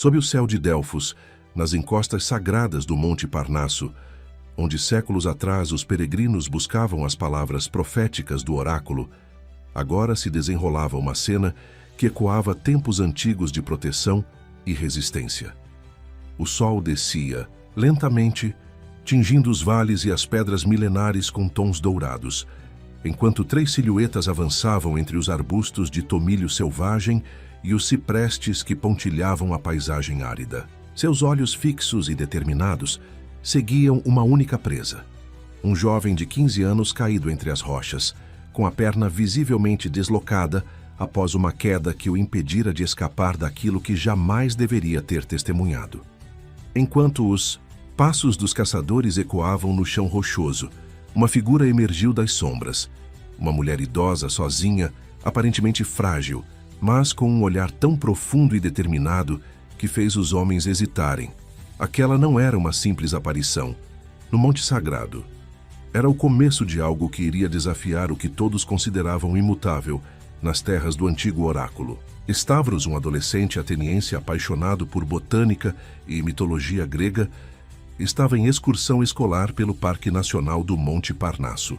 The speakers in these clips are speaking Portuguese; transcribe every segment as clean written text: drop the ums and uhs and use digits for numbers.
Sob o céu de Delfos, nas encostas sagradas do Monte Parnasso, onde séculos atrás os peregrinos buscavam as palavras proféticas do oráculo, agora se desenrolava uma cena que ecoava tempos antigos de proteção e resistência. O sol descia, lentamente, tingindo os vales e as pedras milenares com tons dourados, enquanto 3 silhuetas avançavam entre os arbustos de tomilho selvagem e os ciprestes que pontilhavam a paisagem árida. Seus olhos fixos e determinados seguiam uma única presa. Um jovem de 15 anos caído entre as rochas, com a perna visivelmente deslocada após uma queda que o impedira de escapar daquilo que jamais deveria ter testemunhado. Enquanto os passos dos caçadores ecoavam no chão rochoso, uma figura emergiu das sombras. Uma mulher idosa, sozinha, aparentemente frágil, mas com um olhar tão profundo e determinado que fez os homens hesitarem. Aquela não era uma simples aparição. No Monte Sagrado, era o começo de algo que iria desafiar o que todos consideravam imutável nas terras do antigo oráculo. Stavros, um adolescente ateniense apaixonado por botânica e mitologia grega, estava em excursão escolar pelo Parque Nacional do Monte Parnasso.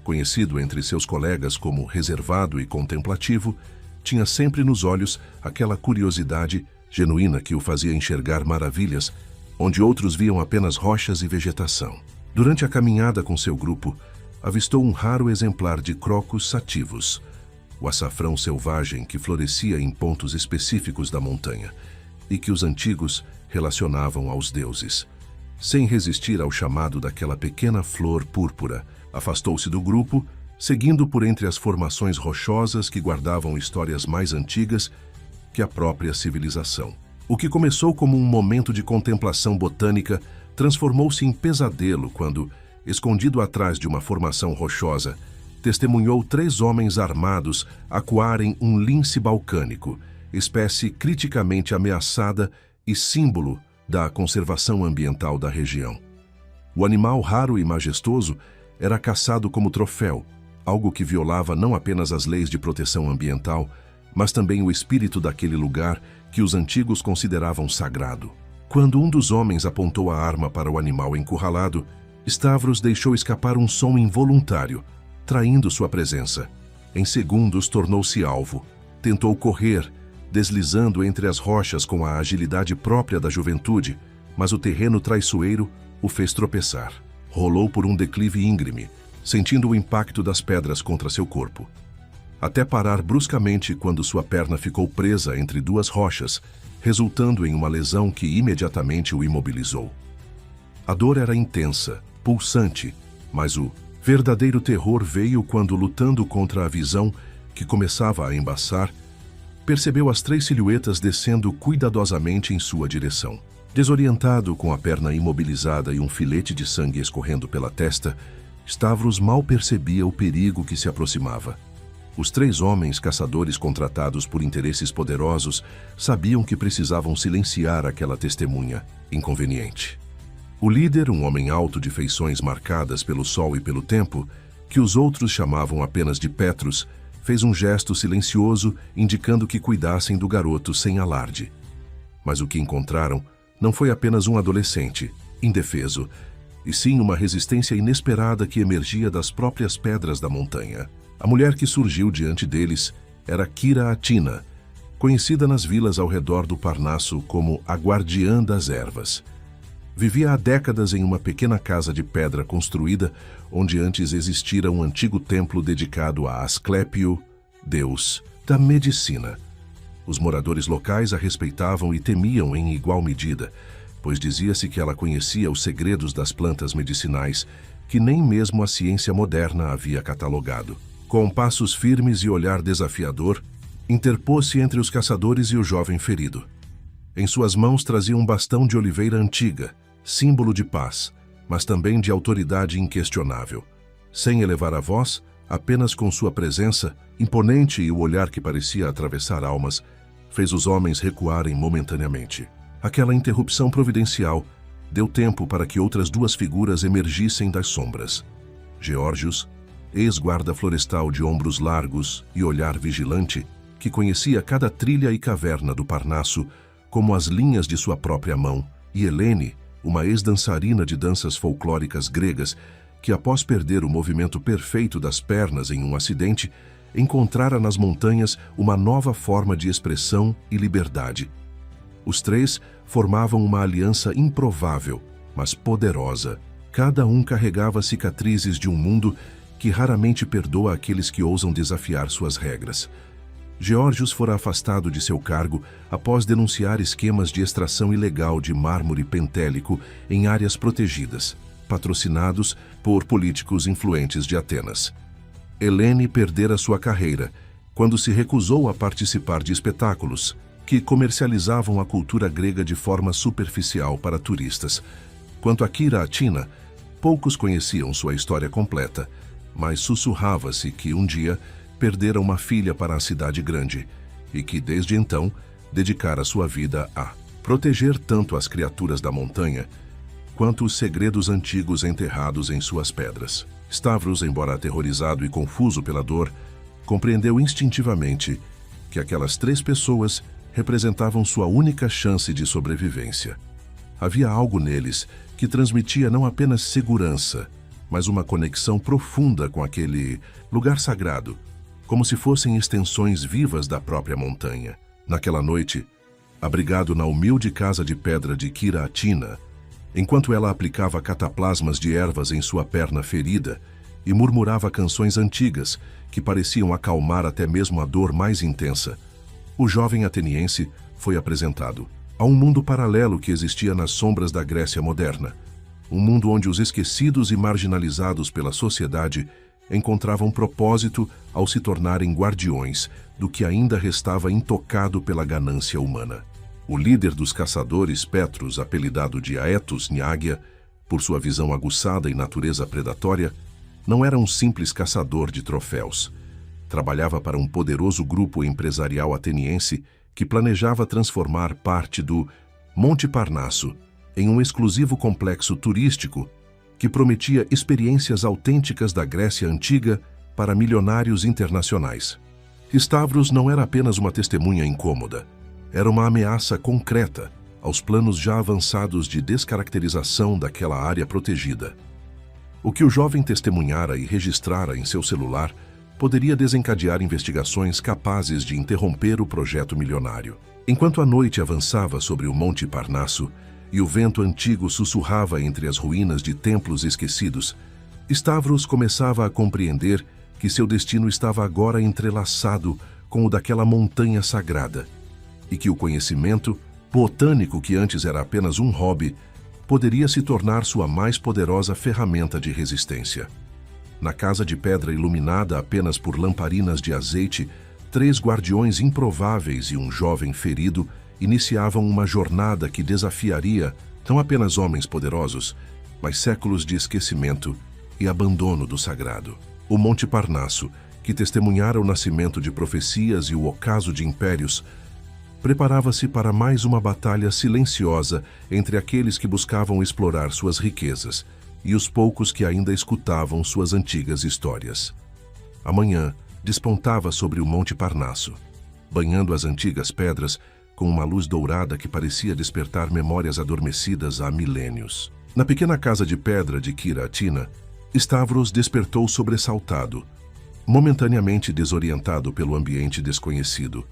Conhecido entre seus colegas como reservado e contemplativo, tinha sempre nos olhos aquela curiosidade genuína que o fazia enxergar maravilhas onde outros viam apenas rochas e vegetação. Durante a caminhada com seu grupo, avistou um raro exemplar de Crocus sativus, o açafrão selvagem que florescia em pontos específicos da montanha e que os antigos relacionavam aos deuses. Sem resistir ao chamado daquela pequena flor púrpura, afastou-se do grupo, seguindo por entre as formações rochosas que guardavam histórias mais antigas que a própria civilização. O que começou como um momento de contemplação botânica transformou-se em pesadelo quando, escondido atrás de uma formação rochosa, testemunhou 3 homens armados acuarem um lince balcânico, espécie criticamente ameaçada e símbolo da conservação ambiental da região. O animal raro e majestoso era caçado como troféu, algo que violava não apenas as leis de proteção ambiental, mas também o espírito daquele lugar que os antigos consideravam sagrado. Quando um dos homens apontou a arma para o animal encurralado, Stavros deixou escapar um som involuntário, traindo sua presença. Em segundos tornou-se alvo. Tentou correr, deslizando entre as rochas com a agilidade própria da juventude, mas o terreno traiçoeiro o fez tropeçar. Rolou por um declive íngreme, sentindo o impacto das pedras contra seu corpo, até parar bruscamente quando sua perna ficou presa entre 2 rochas, resultando em uma lesão que imediatamente o imobilizou. A dor era intensa, pulsante, mas o verdadeiro terror veio quando, lutando contra a visão que começava a embaçar, percebeu as 3 silhuetas descendo cuidadosamente em sua direção. Desorientado, com a perna imobilizada e um filete de sangue escorrendo pela testa, Stavros mal percebia o perigo que se aproximava. Os 3 homens caçadores contratados por interesses poderosos sabiam que precisavam silenciar aquela testemunha inconveniente. O líder, um homem alto de feições marcadas pelo sol e pelo tempo, que os outros chamavam apenas de Petrus, fez um gesto silencioso indicando que cuidassem do garoto sem alarde. Mas o que encontraram não foi apenas um adolescente, indefeso, e sim uma resistência inesperada que emergia das próprias pedras da montanha. A mulher que surgiu diante deles era Kira Atina, conhecida nas vilas ao redor do Parnasso como a Guardiã das Ervas. Vivia há décadas em uma pequena casa de pedra construída onde antes existira um antigo templo dedicado a Asclépio, deus da medicina. Os moradores locais a respeitavam e temiam em igual medida, pois dizia-se que ela conhecia os segredos das plantas medicinais que nem mesmo a ciência moderna havia catalogado. Com passos firmes e olhar desafiador, interpôs-se entre os caçadores e o jovem ferido. Em suas mãos trazia um bastão de oliveira antiga, símbolo de paz, mas também de autoridade inquestionável. Sem elevar a voz, apenas com sua presença, imponente e o olhar que parecia atravessar almas, fez os homens recuarem momentaneamente. Aquela interrupção providencial deu tempo para que outras 2 figuras emergissem das sombras. Geórgios, ex-guarda florestal de ombros largos e olhar vigilante, que conhecia cada trilha e caverna do Parnasso, como as linhas de sua própria mão, e Helene, uma ex-dançarina de danças folclóricas gregas, que após perder o movimento perfeito das pernas em um acidente, encontrara nas montanhas uma nova forma de expressão e liberdade. Os três formavam uma aliança improvável, mas poderosa. Cada um carregava cicatrizes de um mundo que raramente perdoa aqueles que ousam desafiar suas regras. Geórgios fora afastado de seu cargo após denunciar esquemas de extração ilegal de mármore pentélico em áreas protegidas, patrocinados por políticos influentes de Atenas. Helene perdera sua carreira quando se recusou a participar de espetáculos que comercializavam a cultura grega de forma superficial para turistas. Quanto a Kira Atina, poucos conheciam sua história completa, mas sussurrava-se que um dia perdera uma filha para a cidade grande e que, desde então, dedicara sua vida a proteger tanto as criaturas da montanha quanto os segredos antigos enterrados em suas pedras. Stavros, embora aterrorizado e confuso pela dor, compreendeu instintivamente que aquelas três pessoas representavam sua única chance de sobrevivência. Havia algo neles que transmitia não apenas segurança, mas uma conexão profunda com aquele lugar sagrado, como se fossem extensões vivas da própria montanha. Naquela noite, abrigado na humilde casa de pedra de Kira Atina, enquanto ela aplicava cataplasmas de ervas em sua perna ferida e murmurava canções antigas que pareciam acalmar até mesmo a dor mais intensa, o jovem ateniense foi apresentado a um mundo paralelo que existia nas sombras da Grécia moderna, um mundo onde os esquecidos e marginalizados pela sociedade encontravam propósito ao se tornarem guardiões do que ainda restava intocado pela ganância humana. O líder dos caçadores, Petros, apelidado de Aetos Niágia, por sua visão aguçada e natureza predatória, não era um simples caçador de troféus. Trabalhava para um poderoso grupo empresarial ateniense que planejava transformar parte do Monte Parnasso em um exclusivo complexo turístico que prometia experiências autênticas da Grécia Antiga para milionários internacionais. Stavros não era apenas uma testemunha incômoda, era uma ameaça concreta aos planos já avançados de descaracterização daquela área protegida. O que o jovem testemunhara e registrara em seu celular poderia desencadear investigações capazes de interromper o projeto milionário. Enquanto a noite avançava sobre o Monte Parnasso e o vento antigo sussurrava entre as ruínas de templos esquecidos, Stavros começava a compreender que seu destino estava agora entrelaçado com o daquela montanha sagrada e que o conhecimento botânico, que antes era apenas um hobby, poderia se tornar sua mais poderosa ferramenta de resistência. Na casa de pedra iluminada apenas por lamparinas de azeite, três guardiões improváveis e um jovem ferido iniciavam uma jornada que desafiaria não apenas homens poderosos, mas séculos de esquecimento e abandono do sagrado. O Monte Parnasso, que testemunhara o nascimento de profecias e o ocaso de impérios, preparava-se para mais uma batalha silenciosa entre aqueles que buscavam explorar suas riquezas e os poucos que ainda escutavam suas antigas histórias. A manhã despontava sobre o Monte Parnasso, banhando as antigas pedras com uma luz dourada que parecia despertar memórias adormecidas há milênios. Na pequena casa de pedra de Kira Atina, Stavros despertou sobressaltado, momentaneamente desorientado pelo ambiente desconhecido.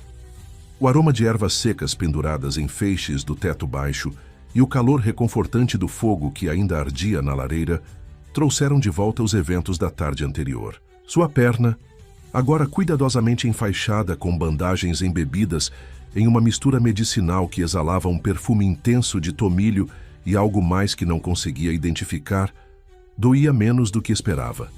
O aroma de ervas secas penduradas em feixes do teto baixo e o calor reconfortante do fogo que ainda ardia na lareira trouxeram de volta os eventos da tarde anterior. Sua perna, agora cuidadosamente enfaixada com bandagens embebidas em uma mistura medicinal que exalava um perfume intenso de tomilho e algo mais que não conseguia identificar, doía menos do que esperava.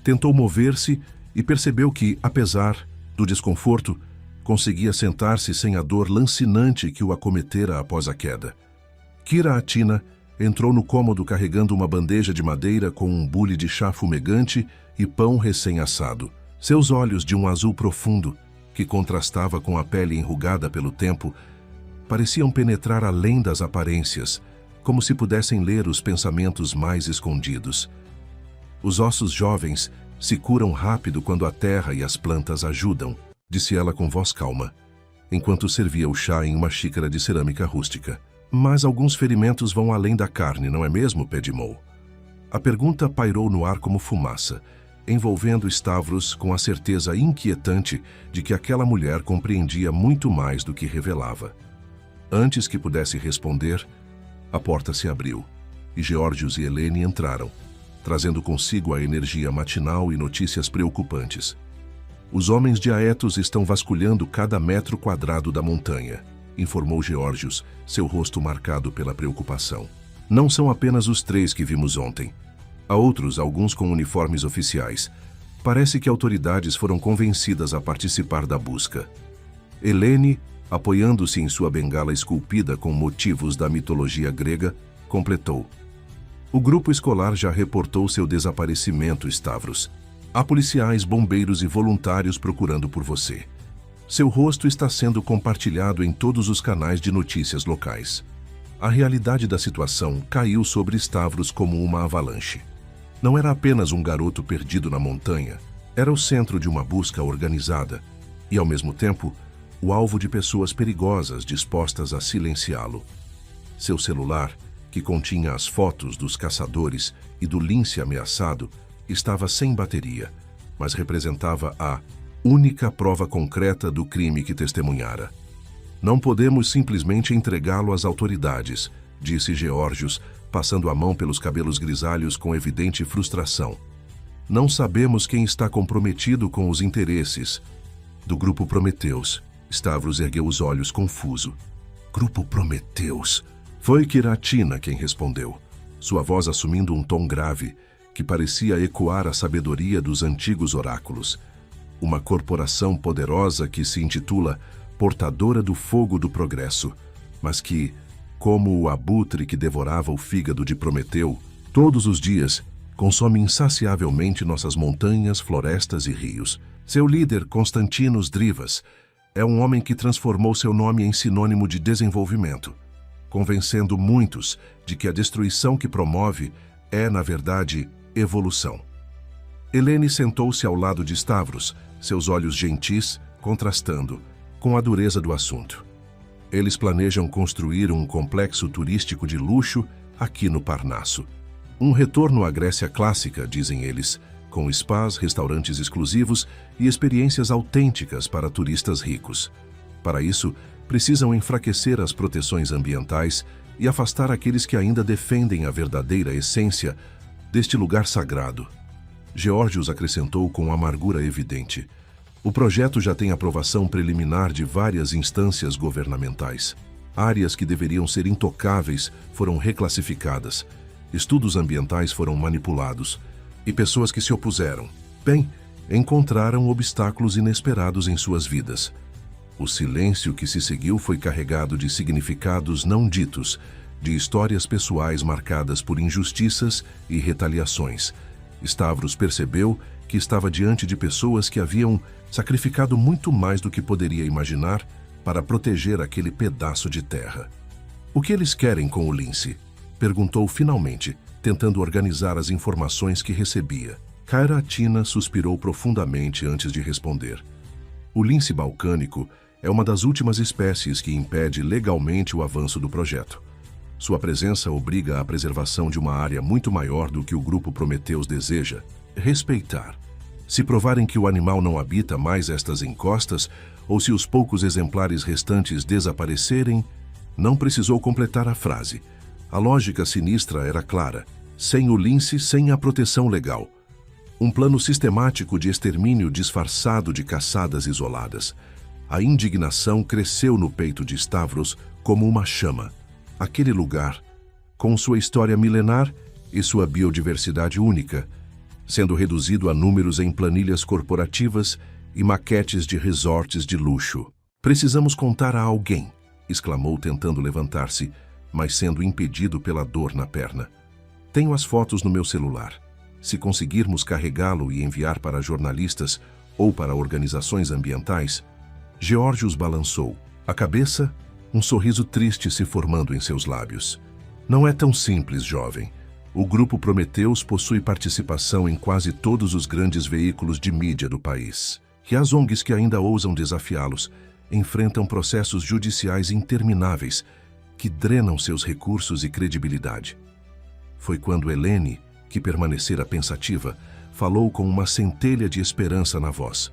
Tentou mover-se e percebeu que, apesar do desconforto, conseguia sentar-se sem a dor lancinante que o acometera após a queda. Kira Atina entrou no cômodo carregando uma bandeja de madeira com um bule de chá fumegante e pão recém-assado. Seus olhos, de um azul profundo, que contrastava com a pele enrugada pelo tempo, pareciam penetrar além das aparências, como se pudessem ler os pensamentos mais escondidos. Os ossos jovens se curam rápido quando a terra e as plantas ajudam, disse ela com voz calma. enquanto servia o chá em uma xícara de cerâmica rústica. Mas alguns ferimentos vão além da carne, não é mesmo, Pedimou? A pergunta pairou no ar como fumaça, envolvendo Stavros com a certeza inquietante de que aquela mulher compreendia muito mais do que revelava. Antes que pudesse responder, a porta se abriu, e Geórgios e Helene entraram, trazendo consigo a energia matinal e notícias preocupantes. Os homens de Aetos estão vasculhando cada metro quadrado da montanha, informou Geórgios, seu rosto marcado pela preocupação. Não são apenas os 3 que vimos ontem. Há outros, alguns com uniformes oficiais. Parece que autoridades foram convencidas a participar da busca. Helene, apoiando-se em sua bengala esculpida com motivos da mitologia grega, completou. O grupo escolar já reportou seu desaparecimento, Stavros. Há policiais, bombeiros e voluntários procurando por você. Seu rosto está sendo compartilhado em todos os canais de notícias locais. A realidade da situação caiu sobre Stavros como uma avalanche. Não era apenas um garoto perdido na montanha, era o centro de uma busca organizada e, ao mesmo tempo, o alvo de pessoas perigosas dispostas a silenciá-lo. Seu celular, que continha as fotos dos caçadores e do lince ameaçado, estava sem bateria, mas representava a única prova concreta do crime que testemunhara. Não podemos simplesmente entregá-lo às autoridades, disse Geórgios, passando a mão pelos cabelos grisalhos com evidente frustração. Não sabemos quem está comprometido com os interesses do Grupo Prometeus. Stavros ergueu os olhos confuso. Grupo Prometeus? Foi Kiratina quem respondeu, sua voz assumindo um tom grave, que parecia ecoar a sabedoria dos antigos oráculos. Uma corporação poderosa que se intitula Portadora do Fogo do Progresso, mas que, como o abutre que devorava o fígado de Prometeu, todos os dias consome insaciavelmente nossas montanhas, florestas e rios. Seu líder, Constantinos Drivas, é um homem que transformou seu nome em sinônimo de desenvolvimento, convencendo muitos de que a destruição que promove é, na verdade, evolução. Helene sentou-se ao lado de Stavros, seus olhos gentis contrastando com a dureza do assunto. Eles planejam construir um complexo turístico de luxo aqui no Parnasso. Um retorno à Grécia clássica, dizem eles, com spas, restaurantes exclusivos e experiências autênticas para turistas ricos. Para isso, precisam enfraquecer as proteções ambientais e afastar aqueles que ainda defendem a verdadeira essência deste lugar sagrado. Geórgios acrescentou com amargura evidente. O projeto já tem aprovação preliminar de várias instâncias governamentais. Áreas que deveriam ser intocáveis foram reclassificadas. Estudos ambientais foram manipulados. E pessoas que se opuseram, encontraram obstáculos inesperados em suas vidas. O silêncio que se seguiu foi carregado de significados não ditos, de histórias pessoais marcadas por injustiças e retaliações. Stavros percebeu que estava diante de pessoas que haviam sacrificado muito mais do que poderia imaginar para proteger aquele pedaço de terra. O que eles querem com o lince? Perguntou finalmente, tentando organizar as informações que recebia. Kiratina suspirou profundamente antes de responder. O lince balcânico é uma das últimas espécies que impede legalmente o avanço do projeto. Sua presença obriga à preservação de uma área muito maior do que o Grupo Prometeus deseja respeitar. Se provarem que o animal não habita mais estas encostas, ou se os poucos exemplares restantes desaparecerem, não precisou completar a frase. A lógica sinistra era clara. Sem o lince, sem a proteção legal. Um plano sistemático de extermínio disfarçado de caçadas isoladas. A indignação cresceu no peito de Stavros como uma chama. Aquele lugar, com sua história milenar e sua biodiversidade única, sendo reduzido a números em planilhas corporativas e maquetes de resorts de luxo. Precisamos contar a alguém, exclamou tentando levantar-se, mas sendo impedido pela dor na perna. Tenho as fotos no meu celular. Se conseguirmos carregá-lo e enviar para jornalistas ou para organizações ambientais... Geórgios balançou. A cabeça, um sorriso triste se formando em seus lábios. Não é tão simples, jovem. O Grupo Prometeus possui participação em quase todos os grandes veículos de mídia do país. E as ONGs que ainda ousam desafiá-los enfrentam processos judiciais intermináveis que drenam seus recursos e credibilidade. Foi quando Helene, que permanecera pensativa, falou com uma centelha de esperança na voz.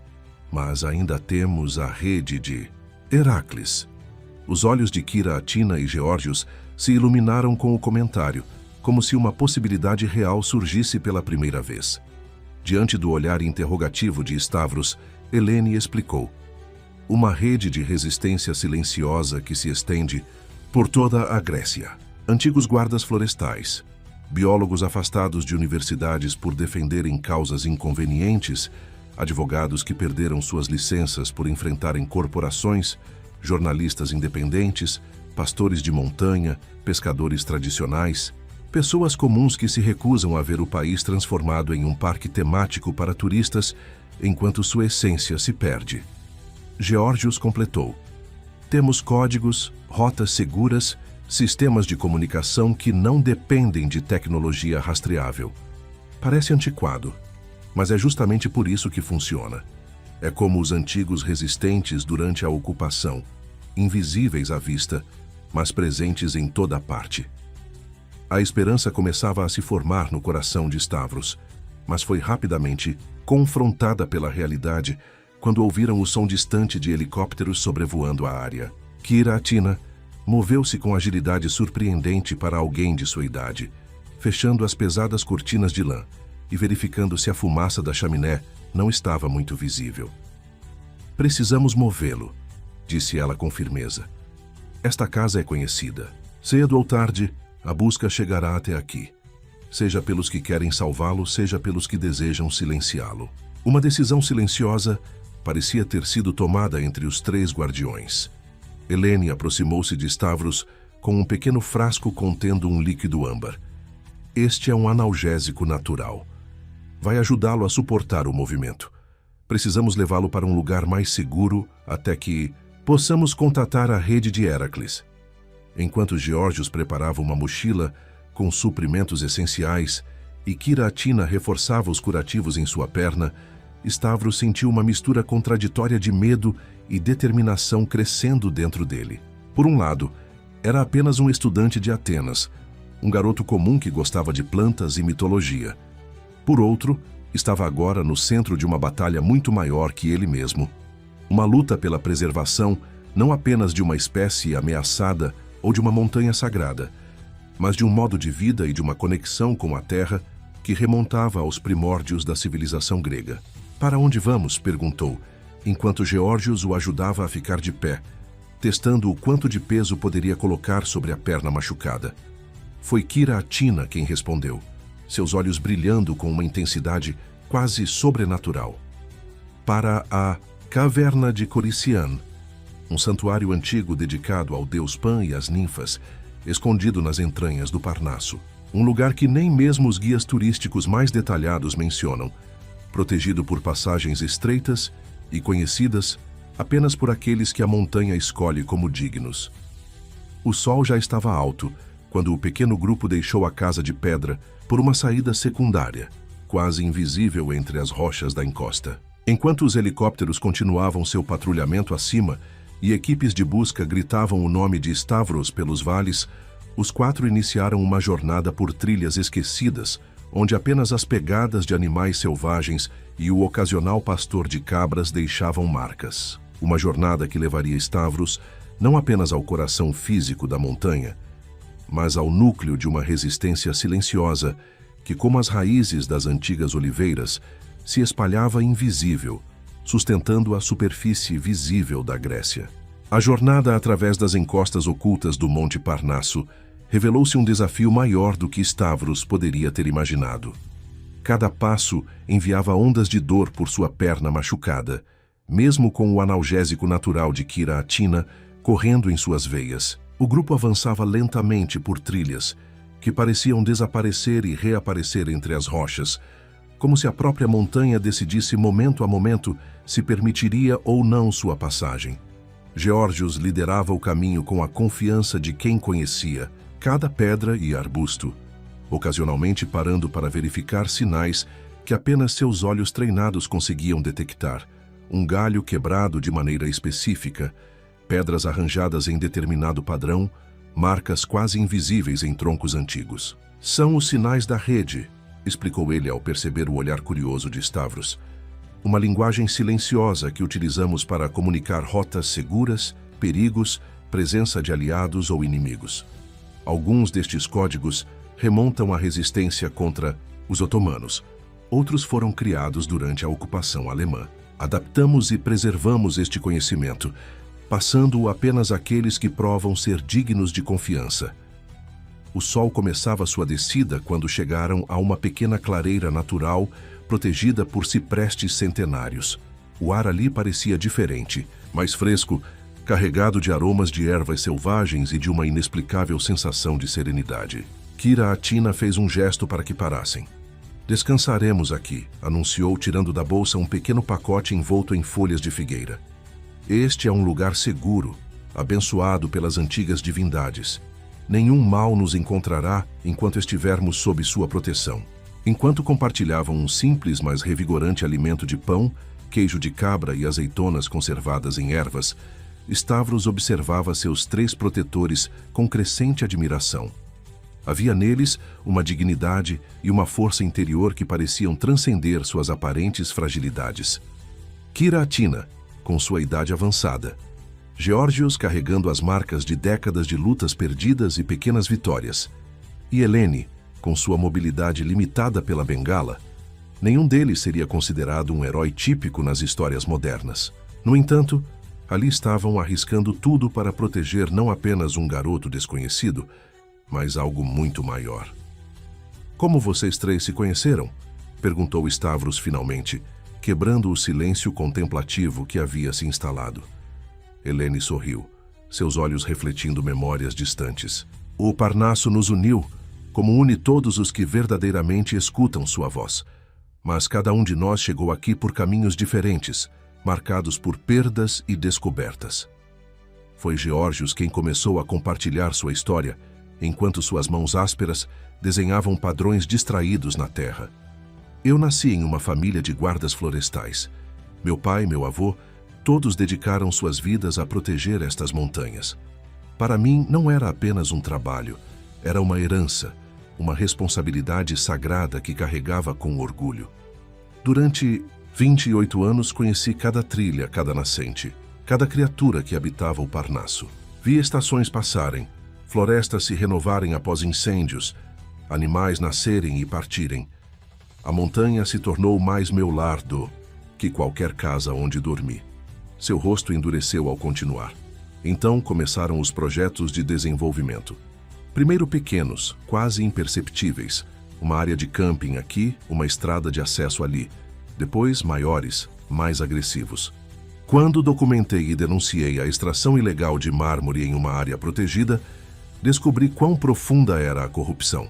Mas ainda temos a rede de Heracles. Os olhos de Kira, Athina e Geórgios se iluminaram com o comentário, como se uma possibilidade real surgisse pela primeira vez. Diante do olhar interrogativo de Stavros, Helene explicou. Uma rede de resistência silenciosa que se estende por toda a Grécia. Antigos guardas florestais, biólogos afastados de universidades por defenderem causas inconvenientes, advogados que perderam suas licenças por enfrentarem corporações, jornalistas independentes, pastores de montanha, pescadores tradicionais, pessoas comuns que se recusam a ver o país transformado em um parque temático para turistas enquanto sua essência se perde. Geórgios completou. Temos códigos, rotas seguras, sistemas de comunicação que não dependem de tecnologia rastreável. Parece antiquado, mas é justamente por isso que funciona. É como os antigos resistentes durante a ocupação, invisíveis à vista, mas presentes em toda parte. A esperança começava a se formar no coração de Stavros, mas foi rapidamente confrontada pela realidade quando ouviram o som distante de helicópteros sobrevoando a área. Kira, Athina, moveu-se com agilidade surpreendente para alguém de sua idade, fechando as pesadas cortinas de lã e verificando se a fumaça da chaminé não estava muito visível. Precisamos movê-lo, disse ela com firmeza. Esta casa é conhecida. Cedo ou tarde, a busca chegará até aqui, seja pelos que querem salvá-lo, seja pelos que desejam silenciá-lo. Uma decisão silenciosa parecia ter sido tomada entre os 3 guardiões. Helene aproximou-se de Stavros com um pequeno frasco contendo um líquido âmbar. Este é um analgésico natural. Vai ajudá-lo a suportar o movimento. Precisamos levá-lo para um lugar mais seguro até que possamos contatar a rede de Heracles. Enquanto Geórgios preparava uma mochila com suprimentos essenciais e Kira, Athina reforçava os curativos em sua perna, Stavros sentiu uma mistura contraditória de medo e determinação crescendo dentro dele. Por um lado, era apenas um estudante de Atenas, um garoto comum que gostava de plantas e mitologia. Por outro, estava agora no centro de uma batalha muito maior que ele mesmo. Uma luta pela preservação não apenas de uma espécie ameaçada ou de uma montanha sagrada, mas de um modo de vida e de uma conexão com a terra que remontava aos primórdios da civilização grega. Para onde vamos? Perguntou, enquanto Geórgios o ajudava a ficar de pé, testando o quanto de peso poderia colocar sobre a perna machucada. Foi Kira, Athina quem respondeu, seus olhos brilhando com uma intensidade quase sobrenatural. Para a Caverna de Corician, um santuário antigo dedicado ao deus Pan e às ninfas, escondido nas entranhas do Parnasso. Um lugar que nem mesmo os guias turísticos mais detalhados mencionam, protegido por passagens estreitas e conhecidas apenas por aqueles que a montanha escolhe como dignos. O sol já estava alto quando o pequeno grupo deixou a casa de pedra por uma saída secundária, quase invisível entre as rochas da encosta. Enquanto os helicópteros continuavam seu patrulhamento acima e equipes de busca gritavam o nome de Stavros pelos vales, os 4 iniciaram uma jornada por trilhas esquecidas, onde apenas as pegadas de animais selvagens e o ocasional pastor de cabras deixavam marcas. Uma jornada que levaria Stavros não apenas ao coração físico da montanha, mas ao núcleo de uma resistência silenciosa que, como as raízes das antigas oliveiras, se espalhava invisível, sustentando a superfície visível da Grécia. A jornada através das encostas ocultas do Monte Parnasso revelou-se um desafio maior do que Stavros poderia ter imaginado. Cada passo enviava ondas de dor por sua perna machucada, mesmo com o analgésico natural de Kira, Athina correndo em suas veias. O grupo avançava lentamente por trilhas, que pareciam desaparecer e reaparecer entre as rochas, como se a própria montanha decidisse momento a momento se permitiria ou não sua passagem. Geórgios liderava o caminho com a confiança de quem conhecia cada pedra e arbusto, ocasionalmente parando para verificar sinais que apenas seus olhos treinados conseguiam detectar. Um galho quebrado de maneira específica, pedras arranjadas em determinado padrão, marcas quase invisíveis em troncos antigos. São os sinais da rede, explicou ele ao perceber o olhar curioso de Stavros. Uma linguagem silenciosa que utilizamos para comunicar rotas seguras, perigos, presença de aliados ou inimigos. Alguns destes códigos remontam à resistência contra os otomanos. Outros foram criados durante a ocupação alemã. Adaptamos e preservamos este conhecimento, passando-o apenas àqueles que provam ser dignos de confiança. O sol começava sua descida quando chegaram a uma pequena clareira natural protegida por ciprestes centenários. O ar ali parecia diferente, mais fresco, carregado de aromas de ervas selvagens e de uma inexplicável sensação de serenidade. Kira Atina fez um gesto para que parassem. Descansaremos aqui, anunciou, tirando da bolsa um pequeno pacote envolto em folhas de figueira. Este é um lugar seguro, abençoado pelas antigas divindades. Nenhum mal nos encontrará enquanto estivermos sob sua proteção. Enquanto compartilhavam um simples, mas revigorante alimento de pão, queijo de cabra e azeitonas conservadas em ervas, Stavros observava seus 3 protetores com crescente admiração. Havia neles uma dignidade e uma força interior que pareciam transcender suas aparentes fragilidades. Kira Atina, com sua idade avançada. Geórgios carregando as marcas de décadas de lutas perdidas e pequenas vitórias. E Helene, com sua mobilidade limitada pela bengala. Nenhum deles seria considerado um herói típico nas histórias modernas. No entanto, ali estavam arriscando tudo para proteger não apenas um garoto desconhecido, mas algo muito maior. Como vocês 3 se conheceram? Perguntou Stavros finalmente, quebrando o silêncio contemplativo que havia se instalado. Helene sorriu, seus olhos refletindo memórias distantes. O Parnasso nos uniu, como une todos os que verdadeiramente escutam sua voz. Mas cada um de nós chegou aqui por caminhos diferentes, marcados por perdas e descobertas. Foi Geórgios quem começou a compartilhar sua história, enquanto suas mãos ásperas desenhavam padrões distraídos na terra. Eu nasci em uma família de guardas florestais. Meu pai e meu avô, todos dedicaram suas vidas a proteger estas montanhas. Para mim, não era apenas um trabalho, era uma herança, uma responsabilidade sagrada que carregava com orgulho. Durante 28 anos, conheci cada trilha, cada nascente, cada criatura que habitava o Parnasso. Vi estações passarem, florestas se renovarem após incêndios, animais nascerem e partirem. A montanha se tornou mais meu lar do que qualquer casa onde dormi. Seu rosto endureceu ao continuar. Então começaram os projetos de desenvolvimento. Primeiro pequenos, quase imperceptíveis. Uma área de camping aqui, uma estrada de acesso ali. Depois maiores, mais agressivos. Quando documentei e denunciei a extração ilegal de mármore em uma área protegida, descobri quão profunda era a corrupção.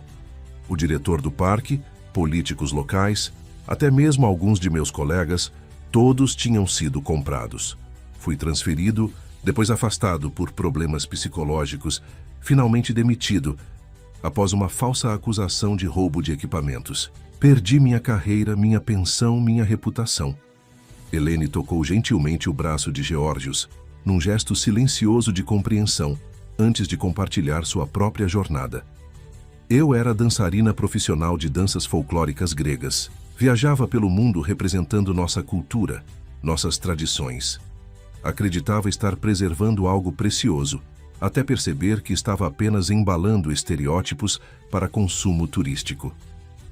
O diretor do parque, políticos locais, até mesmo alguns de meus colegas, todos tinham sido comprados. Fui transferido, depois afastado por problemas psicológicos, finalmente demitido, após uma falsa acusação de roubo de equipamentos. Perdi minha carreira, minha pensão, minha reputação. Helene tocou gentilmente o braço de Geórgios, num gesto silencioso de compreensão, antes de compartilhar sua própria jornada. Eu era dançarina profissional de danças folclóricas gregas. Viajava pelo mundo representando nossa cultura, nossas tradições. Acreditava estar preservando algo precioso, até perceber que estava apenas embalando estereótipos para consumo turístico.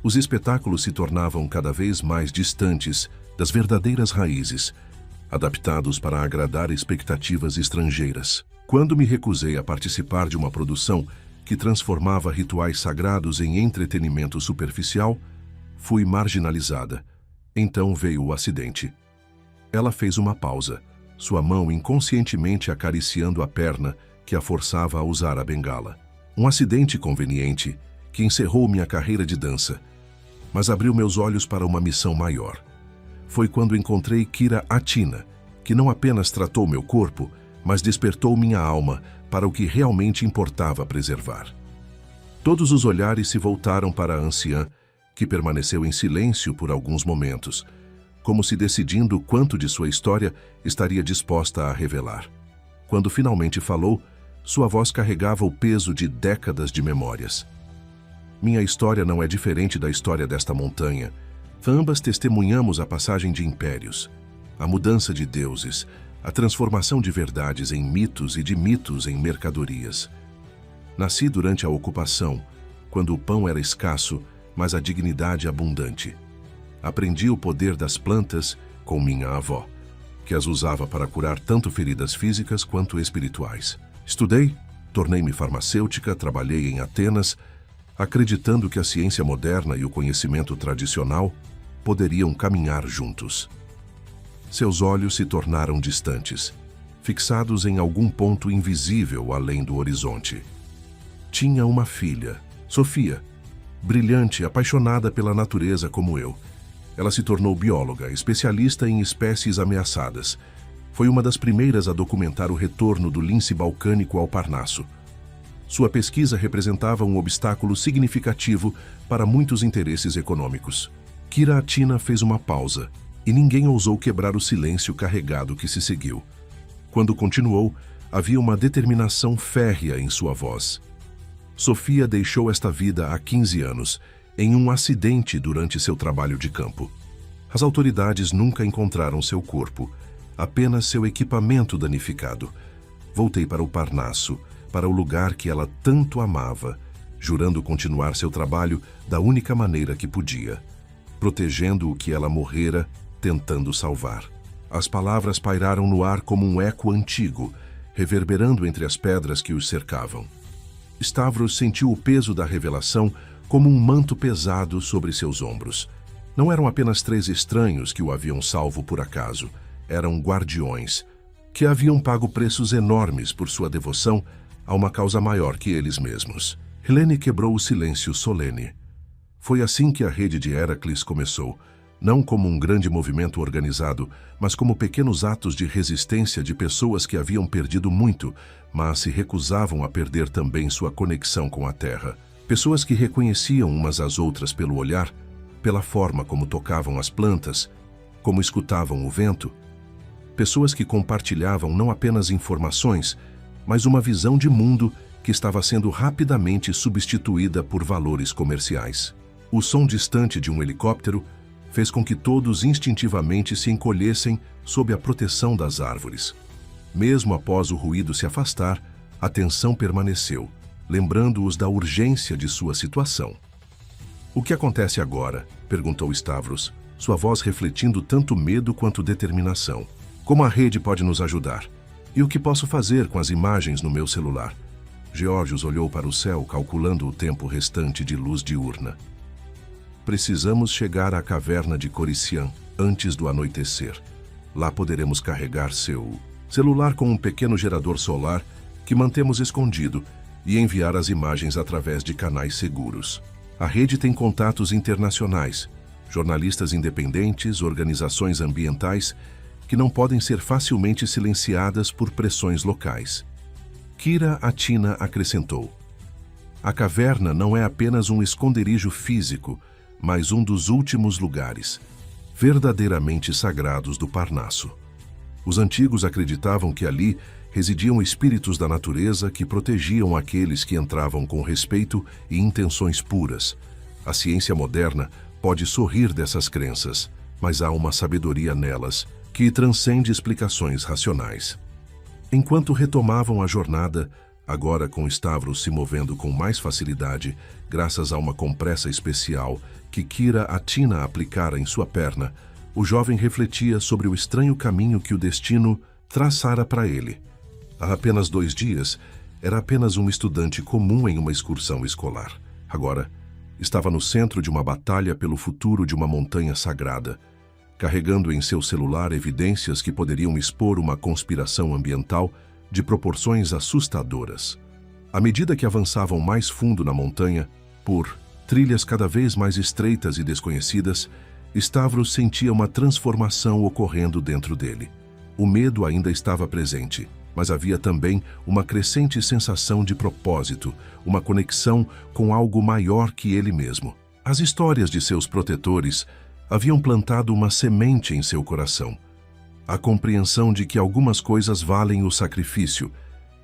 Os espetáculos se tornavam cada vez mais distantes das verdadeiras raízes, adaptados para agradar expectativas estrangeiras. Quando me recusei a participar de uma produção que transformava rituais sagrados em entretenimento superficial, fui marginalizada. Então veio o acidente. Ela fez uma pausa, sua mão inconscientemente acariciando a perna que a forçava a usar a bengala. Um acidente conveniente que encerrou minha carreira de dança, mas abriu meus olhos para uma missão maior. Foi quando encontrei Kira Atina, que não apenas tratou meu corpo, mas despertou minha alma para o que realmente importava preservar. Todos os olhares se voltaram para a anciã, que permaneceu em silêncio por alguns momentos, como se decidindo quanto de sua história estaria disposta a revelar. Quando finalmente falou, sua voz carregava o peso de décadas de memórias. Minha história não é diferente da história desta montanha. Ambas testemunhamos a passagem de impérios, a mudança de deuses, a transformação de verdades em mitos e de mitos em mercadorias. Nasci durante a ocupação, quando o pão era escasso, mas a dignidade abundante. Aprendi o poder das plantas com minha avó, que as usava para curar tanto feridas físicas quanto espirituais. Estudei, tornei-me farmacêutica, trabalhei em Atenas, acreditando que a ciência moderna e o conhecimento tradicional poderiam caminhar juntos. Seus olhos se tornaram distantes, fixados em algum ponto invisível além do horizonte. Tinha uma filha, Sofia, brilhante, apaixonada pela natureza como eu. Ela se tornou bióloga, especialista em espécies ameaçadas. Foi uma das primeiras a documentar o retorno do lince balcânico ao Parnaso. Sua pesquisa representava um obstáculo significativo para muitos interesses econômicos. Kira Atina fez uma pausa, e ninguém ousou quebrar o silêncio carregado que se seguiu. Quando continuou, havia uma determinação férrea em sua voz. Sofia deixou esta vida há 15 anos, em um acidente durante seu trabalho de campo. As autoridades nunca encontraram seu corpo, apenas seu equipamento danificado. Voltei para o Parnaso, para o lugar que ela tanto amava, jurando continuar seu trabalho da única maneira que podia, protegendo o que ela morrera, tentando salvar. As palavras pairaram no ar como um eco antigo, reverberando entre as pedras que os cercavam. Stavros sentiu o peso da revelação como um manto pesado sobre seus ombros. Não eram apenas 3 estranhos que o haviam salvo por acaso, eram guardiões, que haviam pago preços enormes por sua devoção a uma causa maior que eles mesmos. Helene quebrou o silêncio solene. Foi assim que a rede de Heracles começou, não como um grande movimento organizado, mas como pequenos atos de resistência de pessoas que haviam perdido muito, mas se recusavam a perder também sua conexão com a terra. Pessoas que reconheciam umas às outras pelo olhar, pela forma como tocavam as plantas, como escutavam o vento. Pessoas que compartilhavam não apenas informações, mas uma visão de mundo que estava sendo rapidamente substituída por valores comerciais. O som distante de um helicóptero fez com que todos instintivamente se encolhessem sob a proteção das árvores. Mesmo após o ruído se afastar, a tensão permaneceu, lembrando-os da urgência de sua situação. "O que acontece agora?" perguntou Stavros, sua voz refletindo tanto medo quanto determinação. "Como a rede pode nos ajudar? E o que posso fazer com as imagens no meu celular?" Geórgios olhou para o céu, calculando o tempo restante de luz diurna. "Precisamos chegar à caverna de Corician antes do anoitecer. Lá poderemos carregar seu celular com um pequeno gerador solar que mantemos escondido e enviar as imagens através de canais seguros. A rede tem contatos internacionais, jornalistas independentes, organizações ambientais que não podem ser facilmente silenciadas por pressões locais." Kira Atina acrescentou: "A caverna não é apenas um esconderijo físico, mas um dos últimos lugares, verdadeiramente sagrados do Parnaso. Os antigos acreditavam que ali residiam espíritos da natureza que protegiam aqueles que entravam com respeito e intenções puras. A ciência moderna pode sorrir dessas crenças, mas há uma sabedoria nelas que transcende explicações racionais." Enquanto retomavam a jornada, agora com Stavros se movendo com mais facilidade, graças a uma compressa especial que Kira Atina aplicara em sua perna, o jovem refletia sobre o estranho caminho que o destino traçara para ele. Há apenas 2 dias, era apenas um estudante comum em uma excursão escolar. Agora, estava no centro de uma batalha pelo futuro de uma montanha sagrada, carregando em seu celular evidências que poderiam expor uma conspiração ambiental de proporções assustadoras. À medida que avançavam mais fundo na montanha, por trilhas cada vez mais estreitas e desconhecidas, Stavros sentia uma transformação ocorrendo dentro dele. O medo ainda estava presente, mas havia também uma crescente sensação de propósito, uma conexão com algo maior que ele mesmo. As histórias de seus protetores haviam plantado uma semente em seu coração. A compreensão de que algumas coisas valem o sacrifício,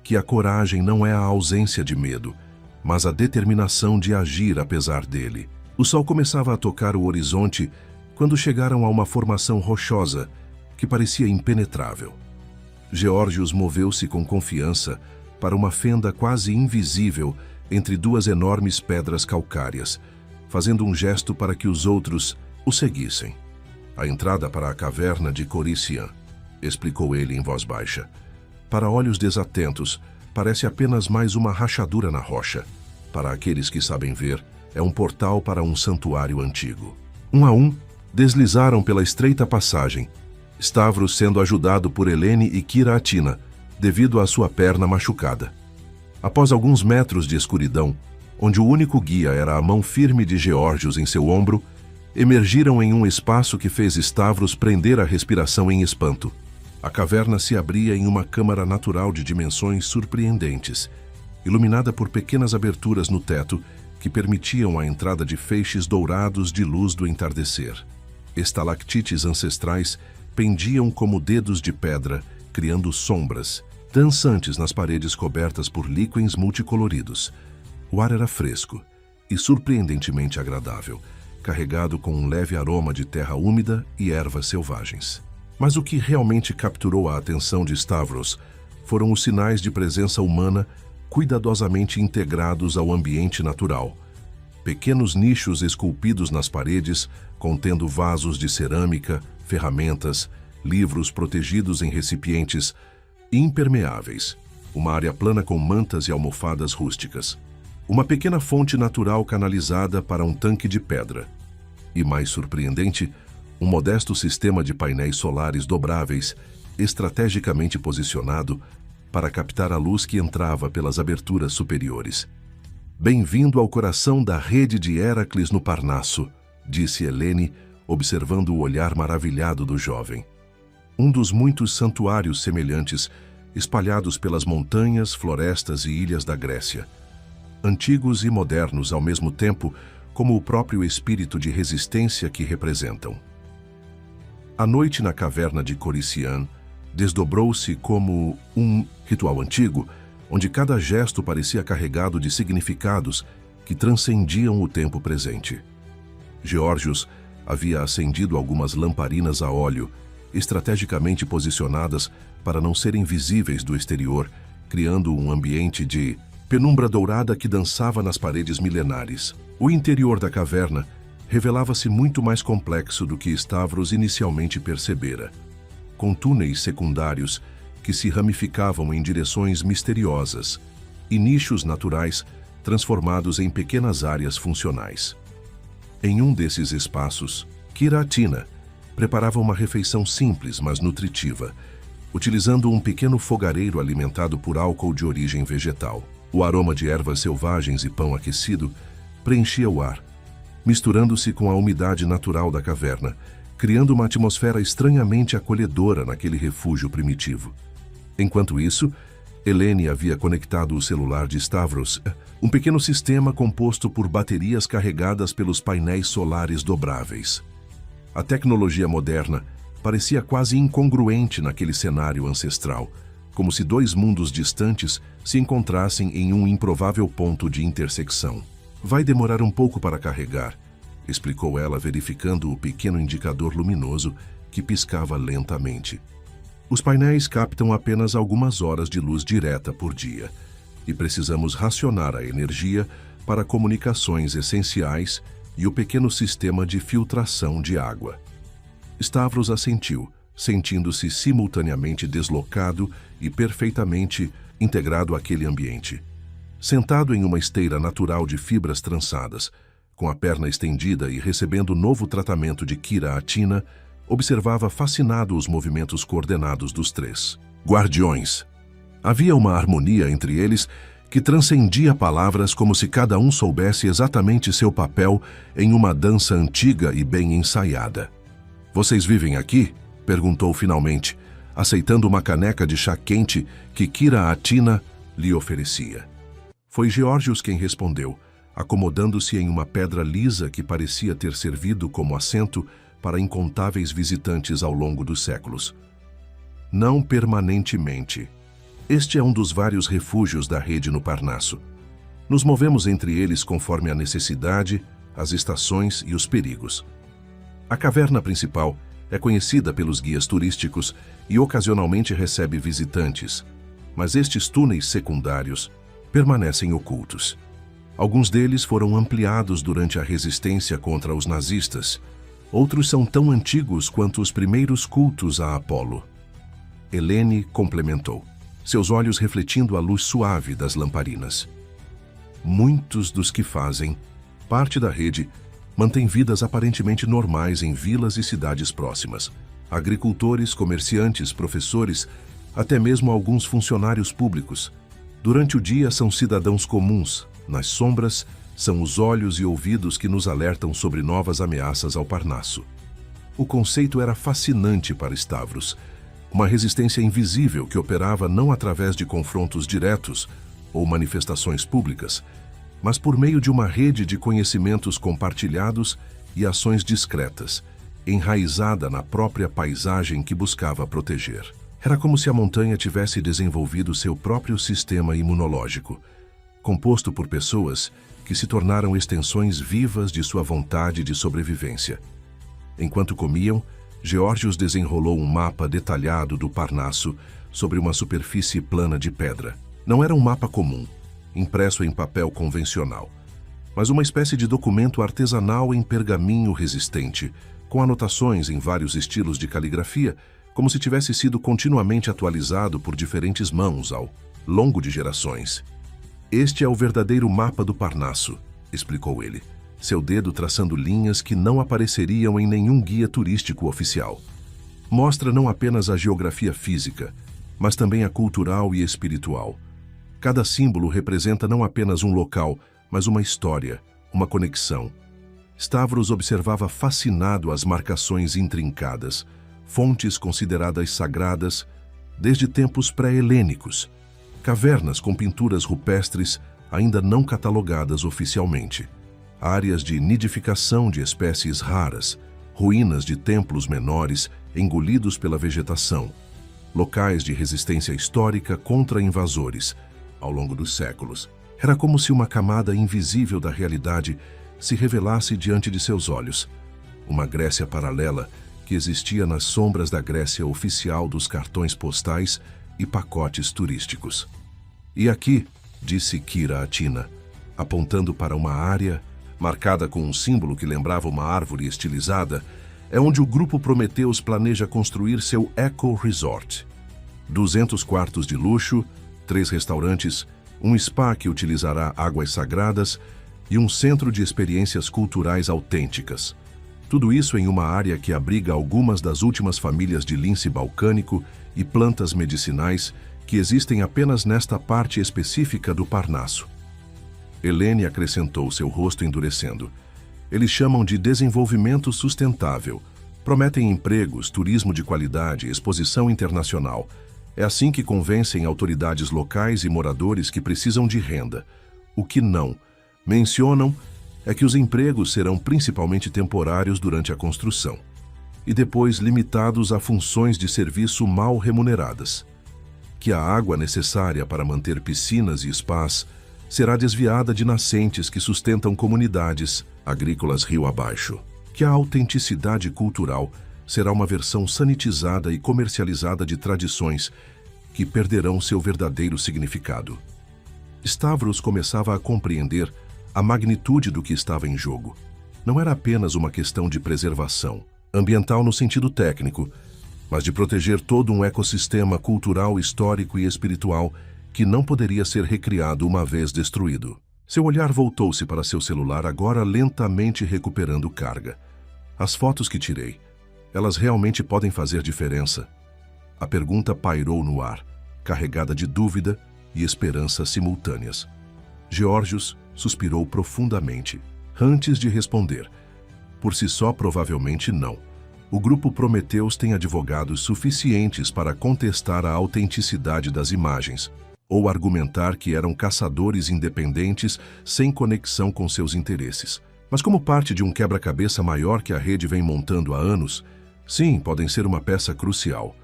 que a coragem não é a ausência de medo, mas a determinação de agir apesar dele. O sol começava a tocar o horizonte quando chegaram a uma formação rochosa que parecia impenetrável. Geórgios moveu-se com confiança para uma fenda quase invisível entre duas enormes pedras calcárias, fazendo um gesto para que os outros o seguissem. A entrada para a caverna de Corician, explicou ele em voz baixa. Para olhos desatentos, parece apenas mais uma rachadura na rocha. Para aqueles que sabem ver, é um portal para um santuário antigo. Um a um, deslizaram pela estreita passagem, Stavros sendo ajudado por Helene e Kira Atina, devido à sua perna machucada. Após alguns metros de escuridão, onde o único guia era a mão firme de Geórgios em seu ombro, emergiram em um espaço que fez Stavros prender a respiração em espanto. A caverna se abria em uma câmara natural de dimensões surpreendentes, iluminada por pequenas aberturas no teto que permitiam a entrada de feixes dourados de luz do entardecer. Estalactites ancestrais pendiam como dedos de pedra, criando sombras, dançantes nas paredes cobertas por líquens multicoloridos. O ar era fresco e surpreendentemente agradável, carregado com um leve aroma de terra úmida e ervas selvagens. Mas o que realmente capturou a atenção de Stavros foram os sinais de presença humana cuidadosamente integrados ao ambiente natural. Pequenos nichos esculpidos nas paredes, contendo vasos de cerâmica, ferramentas, livros protegidos em recipientes impermeáveis, uma área plana com mantas e almofadas rústicas, uma pequena fonte natural canalizada para um tanque de pedra e, mais surpreendente, um modesto sistema de painéis solares dobráveis, estrategicamente posicionado para captar a luz que entrava pelas aberturas superiores. Bem-vindo ao coração da rede de Heracles no Parnasso, disse Helene, observando o olhar maravilhado do jovem. Um dos muitos santuários semelhantes espalhados pelas montanhas, florestas e ilhas da Grécia. Antigos e modernos ao mesmo tempo, como o próprio espírito de resistência que representam. A noite na caverna de Corician desdobrou-se como um ritual antigo, onde cada gesto parecia carregado de significados que transcendiam o tempo presente. Geórgios havia acendido algumas lamparinas a óleo, estrategicamente posicionadas para não serem visíveis do exterior, criando um ambiente de penumbra dourada que dançava nas paredes milenares. O interior da caverna revelava-se muito mais complexo do que Stavros inicialmente percebera, com túneis secundários que se ramificavam em direções misteriosas e nichos naturais transformados em pequenas áreas funcionais. Em um desses espaços, Kira Atina preparava uma refeição simples, mas nutritiva, utilizando um pequeno fogareiro alimentado por álcool de origem vegetal. O aroma de ervas selvagens e pão aquecido preenchia o ar, misturando-se com a umidade natural da caverna, criando uma atmosfera estranhamente acolhedora naquele refúgio primitivo. Enquanto isso, Helene havia conectado o celular de Stavros, um pequeno sistema composto por baterias carregadas pelos painéis solares dobráveis. A tecnologia moderna parecia quase incongruente naquele cenário ancestral, como se dois mundos distantes se encontrassem em um improvável ponto de intersecção. Vai demorar um pouco para carregar, explicou ela, verificando o pequeno indicador luminoso que piscava lentamente. Os painéis captam apenas algumas horas de luz direta por dia e precisamos racionar a energia para comunicações essenciais e o pequeno sistema de filtração de água. Stavros assentiu, sentindo-se simultaneamente deslocado e perfeitamente integrado àquele ambiente. Sentado em uma esteira natural de fibras trançadas, com a perna estendida e recebendo novo tratamento de Kira Atina, observava fascinado os movimentos coordenados dos três guardiões. Havia uma harmonia entre eles que transcendia palavras, como se cada um soubesse exatamente seu papel em uma dança antiga e bem ensaiada. "Vocês vivem aqui?" perguntou finalmente, aceitando uma caneca de chá quente que Kira Atina lhe oferecia. Foi Geórgios quem respondeu, acomodando-se em uma pedra lisa que parecia ter servido como assento para incontáveis visitantes ao longo dos séculos. não permanentemente. Este é um dos vários refúgios da rede no Parnasso. Nos movemos entre eles conforme a necessidade, as estações e os perigos. A caverna principal é conhecida pelos guias turísticos e ocasionalmente recebe visitantes, mas estes túneis secundários permanecem ocultos. Alguns deles foram ampliados durante a resistência contra os nazistas. Outros são tão antigos quanto os primeiros cultos a Apolo. Helene complementou, seus olhos refletindo a luz suave das lamparinas. Muitos dos que fazem parte da rede mantêm vidas aparentemente normais em vilas e cidades próximas. Agricultores, comerciantes, professores, até mesmo alguns funcionários públicos. Durante o dia são cidadãos comuns, nas sombras são os olhos e ouvidos que nos alertam sobre novas ameaças ao Parnasso. O conceito era fascinante para Stavros, uma resistência invisível que operava não através de confrontos diretos ou manifestações públicas, mas por meio de uma rede de conhecimentos compartilhados e ações discretas, enraizada na própria paisagem que buscava proteger. Era como se a montanha tivesse desenvolvido seu próprio sistema imunológico, composto por pessoas que se tornaram extensões vivas de sua vontade de sobrevivência. Enquanto comiam, Geórgios desenrolou um mapa detalhado do Parnasso sobre uma superfície plana de pedra. Não era um mapa comum, impresso em papel convencional, mas uma espécie de documento artesanal em pergaminho resistente, com anotações em vários estilos de caligrafia, como se tivesse sido continuamente atualizado por diferentes mãos ao longo de gerações. Este é o verdadeiro mapa do Parnasso, explicou ele, seu dedo traçando linhas que não apareceriam em nenhum guia turístico oficial. Mostra não apenas a geografia física, mas também a cultural e espiritual. Cada símbolo representa não apenas um local, mas uma história, uma conexão. Stavros observava fascinado as marcações intrincadas, fontes consideradas sagradas desde tempos pré-helênicos, cavernas com pinturas rupestres ainda não catalogadas oficialmente, áreas de nidificação de espécies raras, ruínas de templos menores engolidos pela vegetação, locais de resistência histórica contra invasores ao longo dos séculos. Era como se uma camada invisível da realidade se revelasse diante de seus olhos, uma Grécia paralela que existia nas sombras da Grécia oficial dos cartões postais e pacotes turísticos. E aqui, disse Kira a Tina, apontando para uma área marcada com um símbolo que lembrava uma árvore estilizada, é onde o grupo Prometheus planeja construir seu Eco Resort. 200 quartos de luxo, 3 restaurantes, um spa que utilizará águas sagradas e um centro de experiências culturais autênticas. Tudo isso em uma área que abriga algumas das últimas famílias de lince balcânico e plantas medicinais que existem apenas nesta parte específica do Parnasso. Helene acrescentou, seu rosto endurecendo. Eles chamam de desenvolvimento sustentável. Prometem empregos, turismo de qualidade, exposição internacional. É assim que convencem autoridades locais e moradores que precisam de renda. O que não mencionam é que os empregos serão principalmente temporários durante a construção e depois limitados a funções de serviço mal remuneradas. Que a água necessária para manter piscinas e spas será desviada de nascentes que sustentam comunidades agrícolas rio abaixo. Que a autenticidade cultural será uma versão sanitizada e comercializada de tradições que perderão seu verdadeiro significado. Stavros começava a compreender a magnitude do que estava em jogo. Não era apenas uma questão de preservação ambiental no sentido técnico, mas de proteger todo um ecossistema cultural, histórico e espiritual que não poderia ser recriado uma vez destruído. Seu olhar voltou-se para seu celular, agora lentamente recuperando carga. As fotos que tirei, elas realmente podem fazer diferença? A pergunta pairou no ar, carregada de dúvida e esperança simultâneas. Geórgios suspirou profundamente, antes de responder. Por si só, provavelmente não. O grupo Prometheus tem advogados suficientes para contestar a autenticidade das imagens, ou argumentar que eram caçadores independentes sem conexão com seus interesses. Mas como parte de um quebra-cabeça maior que a rede vem montando há anos, sim, podem ser uma peça crucial.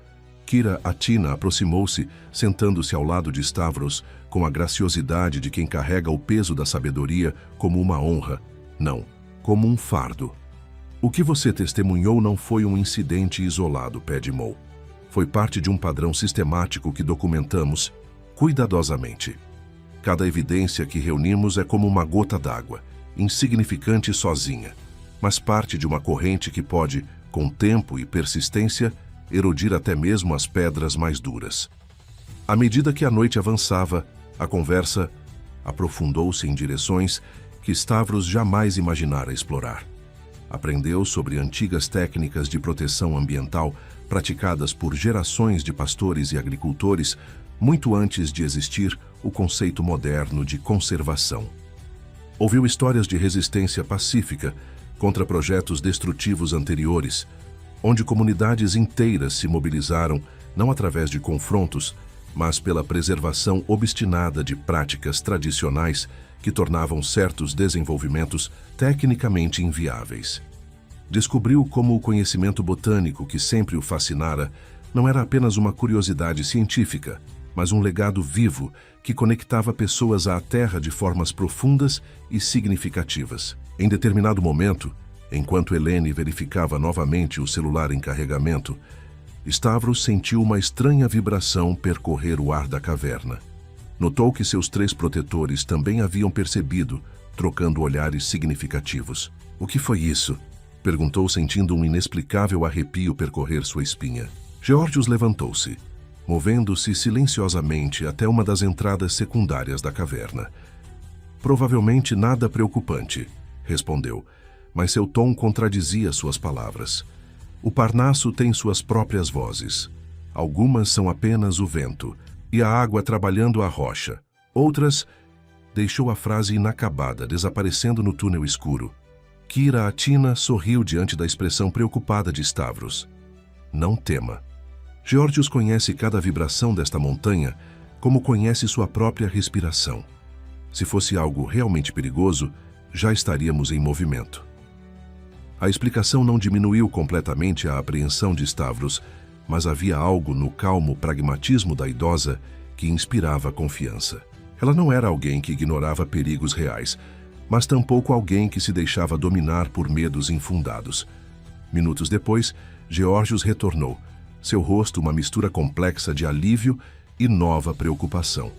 Kira Atina aproximou-se, sentando-se ao lado de Stavros, com a graciosidade de quem carrega o peso da sabedoria como uma honra, não, como um fardo. O que você testemunhou não foi um incidente isolado, Padmé. Foi parte de um padrão sistemático que documentamos cuidadosamente. Cada evidência que reunimos é como uma gota d'água, insignificante sozinha, mas parte de uma corrente que pode, com tempo e persistência, erodir até mesmo as pedras mais duras. À medida que a noite avançava, a conversa aprofundou-se em direções que Stavros jamais imaginara explorar. Aprendeu sobre antigas técnicas de proteção ambiental praticadas por gerações de pastores e agricultores muito antes de existir o conceito moderno de conservação. Ouviu histórias de resistência pacífica contra projetos destrutivos anteriores, onde comunidades inteiras se mobilizaram não através de confrontos, mas pela preservação obstinada de práticas tradicionais que tornavam certos desenvolvimentos tecnicamente inviáveis. Descobriu como o conhecimento botânico que sempre o fascinara não era apenas uma curiosidade científica, mas um legado vivo que conectava pessoas à Terra de formas profundas e significativas. Em determinado momento, enquanto Helene verificava novamente o celular em carregamento, Stavros sentiu uma estranha vibração percorrer o ar da caverna. Notou que seus 3 protetores também haviam percebido, trocando olhares significativos. "O que foi isso?" perguntou, sentindo um inexplicável arrepio percorrer sua espinha. Geórgios levantou-se, movendo-se silenciosamente até uma das entradas secundárias da caverna. "Provavelmente nada preocupante", respondeu, mas seu tom contradizia suas palavras. "O Parnasso tem suas próprias vozes. Algumas são apenas o vento e a água trabalhando a rocha. Outras..." Deixou a frase inacabada, desaparecendo no túnel escuro. Kira Atina sorriu diante da expressão preocupada de Stavros. "Não tema. Geórgios conhece cada vibração desta montanha como conhece sua própria respiração. Se fosse algo realmente perigoso, já estaríamos em movimento." A explicação não diminuiu completamente a apreensão de Stavros, mas havia algo no calmo pragmatismo da idosa que inspirava confiança. Ela não era alguém que ignorava perigos reais, mas tampouco alguém que se deixava dominar por medos infundados. Minutos depois, Geórgios retornou, seu rosto uma mistura complexa de alívio e nova preocupação.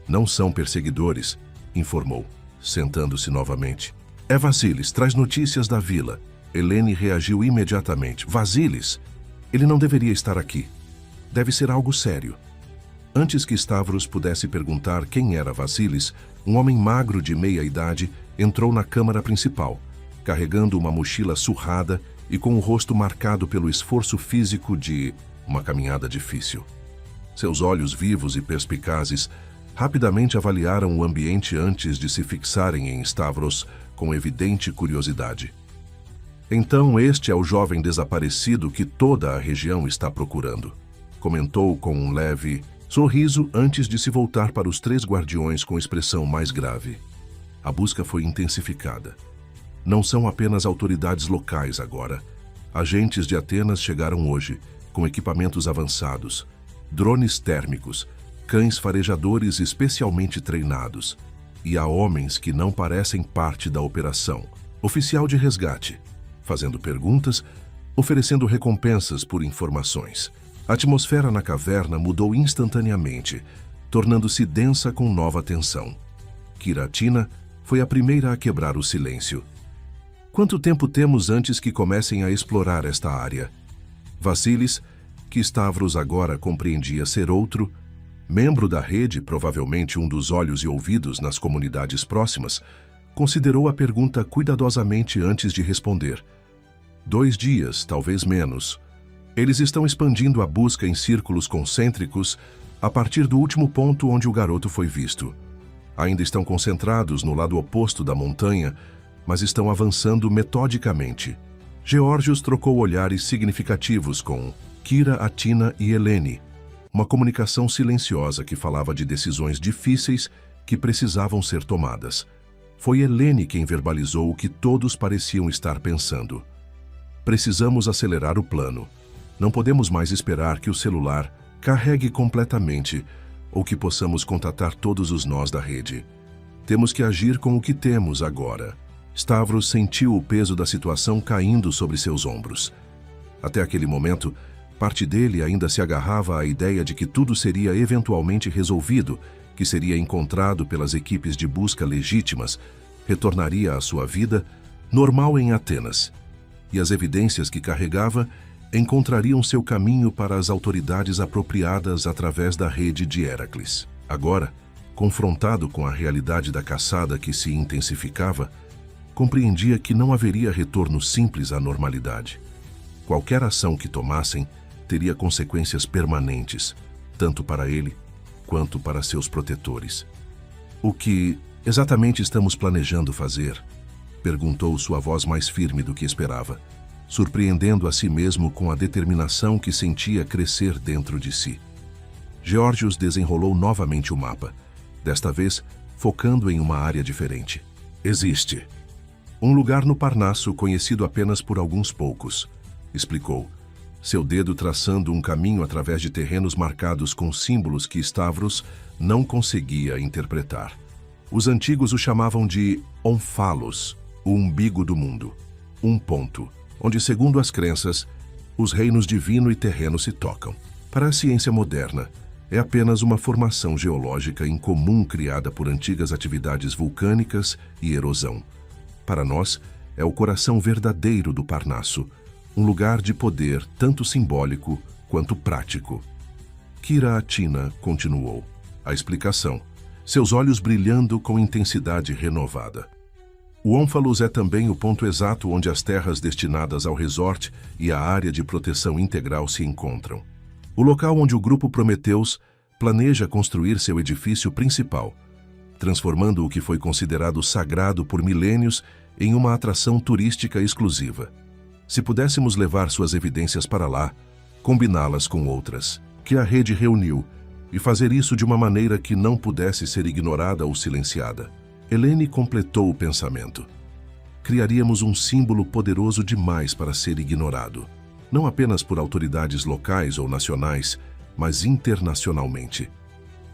"Não são perseguidores", informou, sentando-se novamente. "É Vasilis, traz notícias da vila." Helene reagiu imediatamente. "Vasilis? Ele não deveria estar aqui. Deve ser algo sério." Antes que Stavros pudesse perguntar quem era Vasilis, um homem magro de meia-idade entrou na câmara principal, carregando uma mochila surrada e com o rosto marcado pelo esforço físico de uma caminhada difícil. Seus olhos vivos e perspicazes rapidamente avaliaram o ambiente antes de se fixarem em Stavros com evidente curiosidade. "Então este é o jovem desaparecido que toda a região está procurando", comentou com um leve sorriso antes de se voltar para os 3 guardiões com expressão mais grave. A busca foi intensificada. Não são apenas autoridades locais agora. Agentes de Atenas chegaram hoje, com equipamentos avançados, drones térmicos, cães farejadores especialmente treinados, e há homens que não parecem parte da operação. Oficial de resgate, fazendo perguntas, oferecendo recompensas por informações. A atmosfera na caverna mudou instantaneamente, tornando-se densa com nova tensão. Kira Atina foi a primeira a quebrar o silêncio. "Quanto tempo temos antes que comecem a explorar esta área?" Vasilis, que Stavros agora compreendia ser outro, membro da rede, provavelmente um dos olhos e ouvidos nas comunidades próximas, considerou a pergunta cuidadosamente antes de responder. 2 dias, talvez menos. Eles estão expandindo a busca em círculos concêntricos a partir do último ponto onde o garoto foi visto. Ainda estão concentrados no lado oposto da montanha, mas estão avançando metodicamente. Geórgios trocou olhares significativos com Kira Atina e Helene, uma comunicação silenciosa que falava de decisões difíceis que precisavam ser tomadas. Foi Helene quem verbalizou o que todos pareciam estar pensando. "Precisamos acelerar o plano. Não podemos mais esperar que o celular carregue completamente ou que possamos contatar todos os nós da rede. Temos que agir com o que temos agora. Stavros sentiu o peso da situação caindo sobre seus ombros. Até aquele momento, parte dele ainda se agarrava à ideia de que tudo seria eventualmente resolvido, que seria encontrado pelas equipes de busca legítimas, retornaria à sua vida normal em Atenas, e as evidências que carregava encontrariam seu caminho para as autoridades apropriadas através da rede de Heracles. Agora, confrontado com a realidade da caçada que se intensificava, compreendia que não haveria retorno simples à normalidade. Qualquer ação que tomassem teria consequências permanentes, tanto para ele quanto para seus protetores. "O que exatamente estamos planejando fazer?" perguntou sua voz mais firme do que esperava, surpreendendo a si mesmo com a determinação que sentia crescer dentro de si. Geórgios desenrolou novamente o mapa, desta vez focando em uma área diferente. "Existe um lugar no Parnasso conhecido apenas por alguns poucos", explicou, seu dedo traçando um caminho através de terrenos marcados com símbolos que Stavros não conseguia interpretar. Os antigos o chamavam de Onfalos, o umbigo do mundo, um ponto, onde, segundo as crenças, os reinos divino e terreno se tocam. Para a ciência moderna, é apenas uma formação geológica incomum criada por antigas atividades vulcânicas e erosão. Para nós, é o coração verdadeiro do Parnasso, um lugar de poder tanto simbólico quanto prático. Kira Atina continuou a explicação, seus olhos brilhando com intensidade renovada. "O Onfalos é também o ponto exato onde as terras destinadas ao resort e a área de proteção integral se encontram. O local onde o grupo Prometeus planeja construir seu edifício principal, transformando o que foi considerado sagrado por milênios em uma atração turística exclusiva. Se pudéssemos levar suas evidências para lá, combiná-las com outras, que a rede reuniu, e fazer isso de uma maneira que não pudesse ser ignorada ou silenciada." Helene completou o pensamento. "Criaríamos um símbolo poderoso demais para ser ignorado, não apenas por autoridades locais ou nacionais, mas internacionalmente.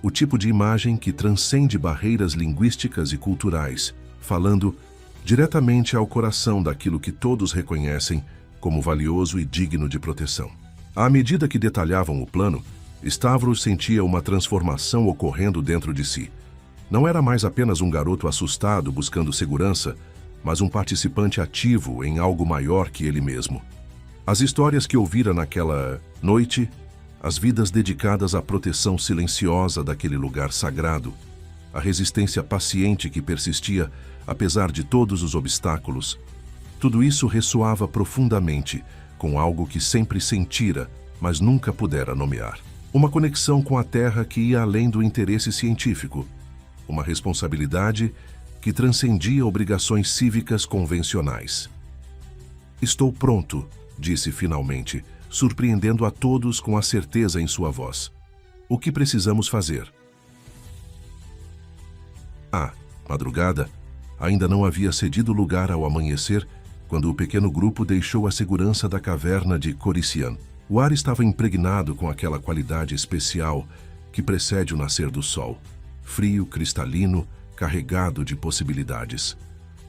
O tipo de imagem que transcende barreiras linguísticas e culturais, falando diretamente ao coração daquilo que todos reconhecem como valioso e digno de proteção." À medida que detalhavam o plano, Stavros sentia uma transformação ocorrendo dentro de si. Não era mais apenas um garoto assustado buscando segurança, mas um participante ativo em algo maior que ele mesmo. As histórias que ouvira naquela noite, as vidas dedicadas à proteção silenciosa daquele lugar sagrado, a resistência paciente que persistia apesar de todos os obstáculos, tudo isso ressoava profundamente com algo que sempre sentira, mas nunca pudera nomear. Uma conexão com a Terra que ia além do interesse científico, uma responsabilidade que transcendia obrigações cívicas convencionais. "Estou pronto", disse finalmente, surpreendendo a todos com a certeza em sua voz. "O que precisamos fazer?" A madrugada ainda não havia cedido lugar ao amanhecer quando o pequeno grupo deixou a segurança da caverna de Corician. O ar estava impregnado com aquela qualidade especial que precede o nascer do sol. Frio, cristalino, carregado de possibilidades.